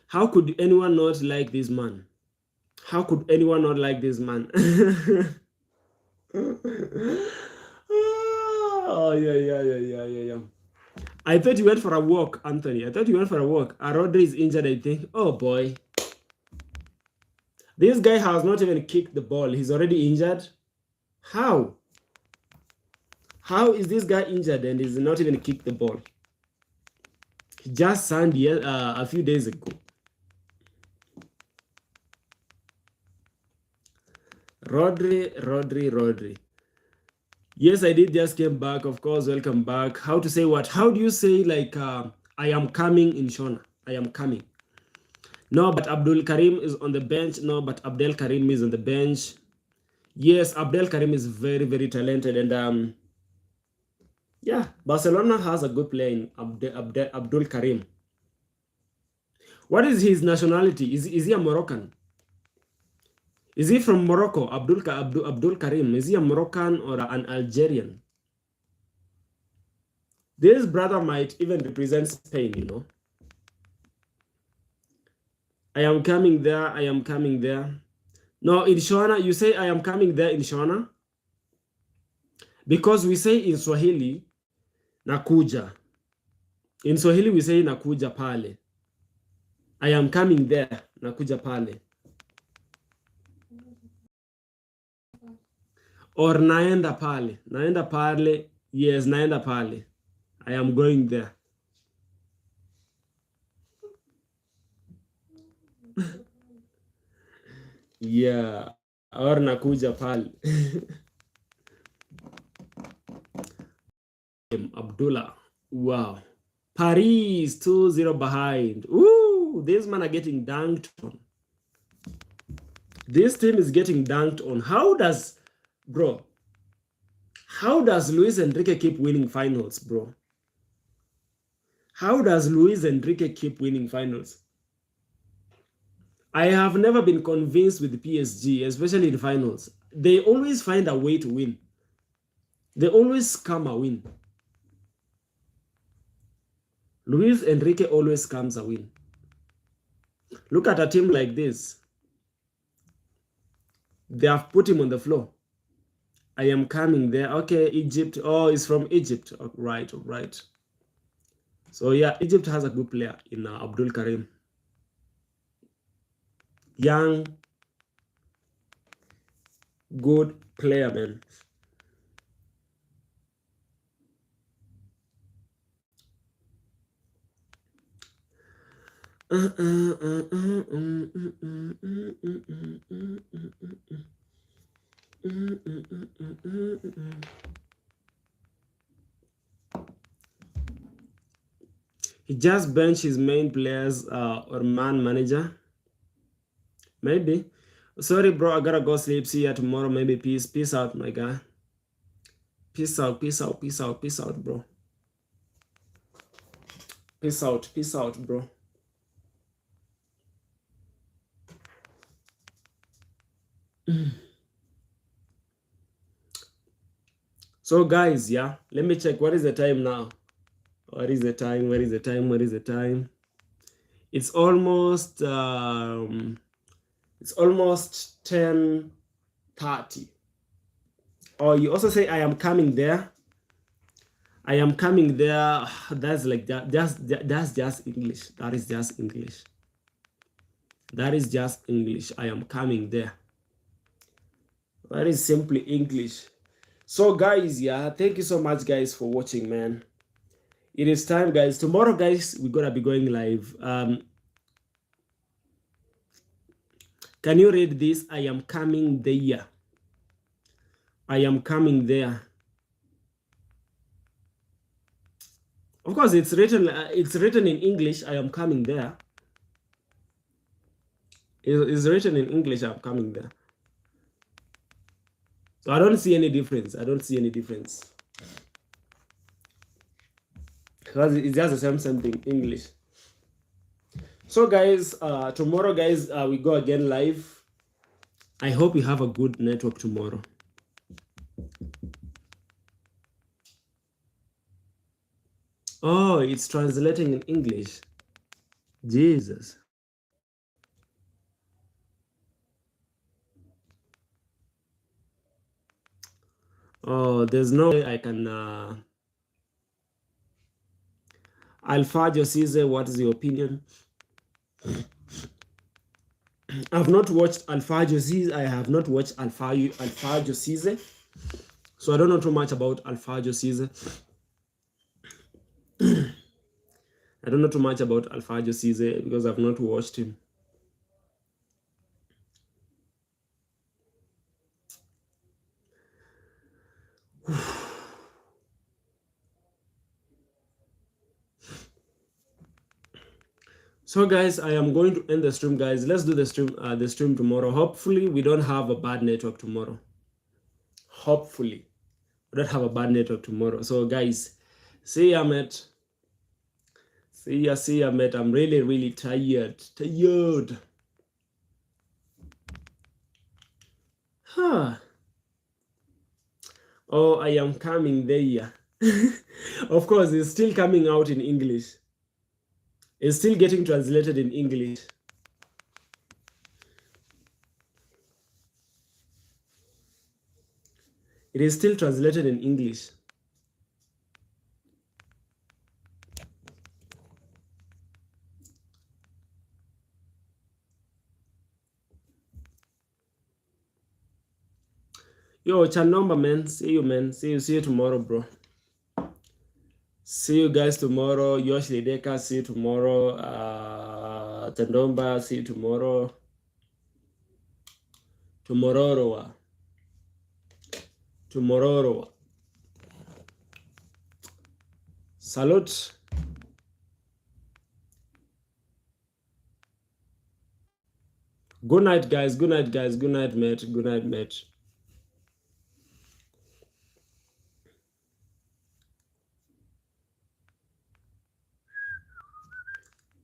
How could anyone not like this man? How could anyone not like this man? Oh, yeah. I thought you went for a walk, Anthony. I thought you went for a walk. Rodri is injured, I think. Oh, boy. This guy has not even kicked the ball. He's already injured. How? How is this guy injured and he's not even kicked the ball? He just signed a few days ago. Rodri. Yes, I did just came back. Of course, welcome back. How to say what? How do you say like I am coming in Shona? I am coming. No, but Abdul Karim is on the bench. No, but Abdel Karim is on the bench. Yes, Abdel Karim is very, very talented. And yeah, Barcelona has a good player in Abdul Karim. What is his nationality? Is he a Moroccan? Is he from Morocco? Abdul Karim. Is he a Moroccan or an Algerian? This brother might even represent Spain, you know. I am coming there. I am coming there. No, in Shona, you say I am coming there in Shona? Because we say in Swahili, nakuja. In Swahili, we say nakuja pale. I am coming there, nakuja pale. Or naenda pale. Naenda pale. Yes, naenda pale. I am going there. Yeah. Or nakuja pale. Abdullah. Wow. Paris 2-0 behind. Ooh, these men are getting dunked on. This team is getting dunked on. How does Luis Enrique keep winning finals, bro? How does Luis Enrique keep winning finals? I have never been convinced with PSG, especially in finals. They always find a way to win. They always come a win. Luis Enrique always comes a win. Look at a team like this. They have put him on the floor. I am coming there. Okay, Egypt. Oh, he's from Egypt. All right. So yeah, Egypt has a good player in Abdul Karim. Young, good player, man. He just benched his main players or man manager. Maybe. Sorry, bro. I gotta go sleep. See you tomorrow. Maybe peace. Peace out, my guy. Peace out, bro. Peace out, bro. So guys, yeah, let me check. What is the time now? Where is the time? It's almost 10:30. Oh, you also say I am coming there. That's like that. That's just English. That is just English. I am coming there. That is simply English. So guys, yeah, thank you so much guys for watching, man. It is time, guys. Tomorrow, guys, we're gonna be going live. Can you read this? I am coming there. I am coming there. Of course, it's written in English. I am coming there. It's written in English. I'm coming there. So I don't see any difference. Because it's just the same thing, English. So guys, tomorrow, guys, we go again live. I hope you have a good network tomorrow. Oh, it's translating in English. Jesus. Oh, there's no way I can. Alpha Josize, what is your opinion? I've not watched Alpha Josize. I have not watched Alpha Josize. So I don't know too much about Alpha Josize. I don't know too much about Alpha Josize because I've not watched him. So guys, I am going to end the stream, guys. Let's do the stream tomorrow. Hopefully, we don't have a bad network tomorrow. Hopefully, we don't have a bad network tomorrow. So guys, see ya, mate. See ya, mate. I'm really, really tired. Huh. Oh, I am coming there. Of course, it's still coming out in English. It's still getting translated in English. It is still translated in English. Yo, Chanomba, man. See you, man. See you tomorrow, bro. See you guys tomorrow. Yoshi Deka, see you tomorrow. Tandomba, see you tomorrow. Tomorrow. Salute. Good night, guys. Good night, mate.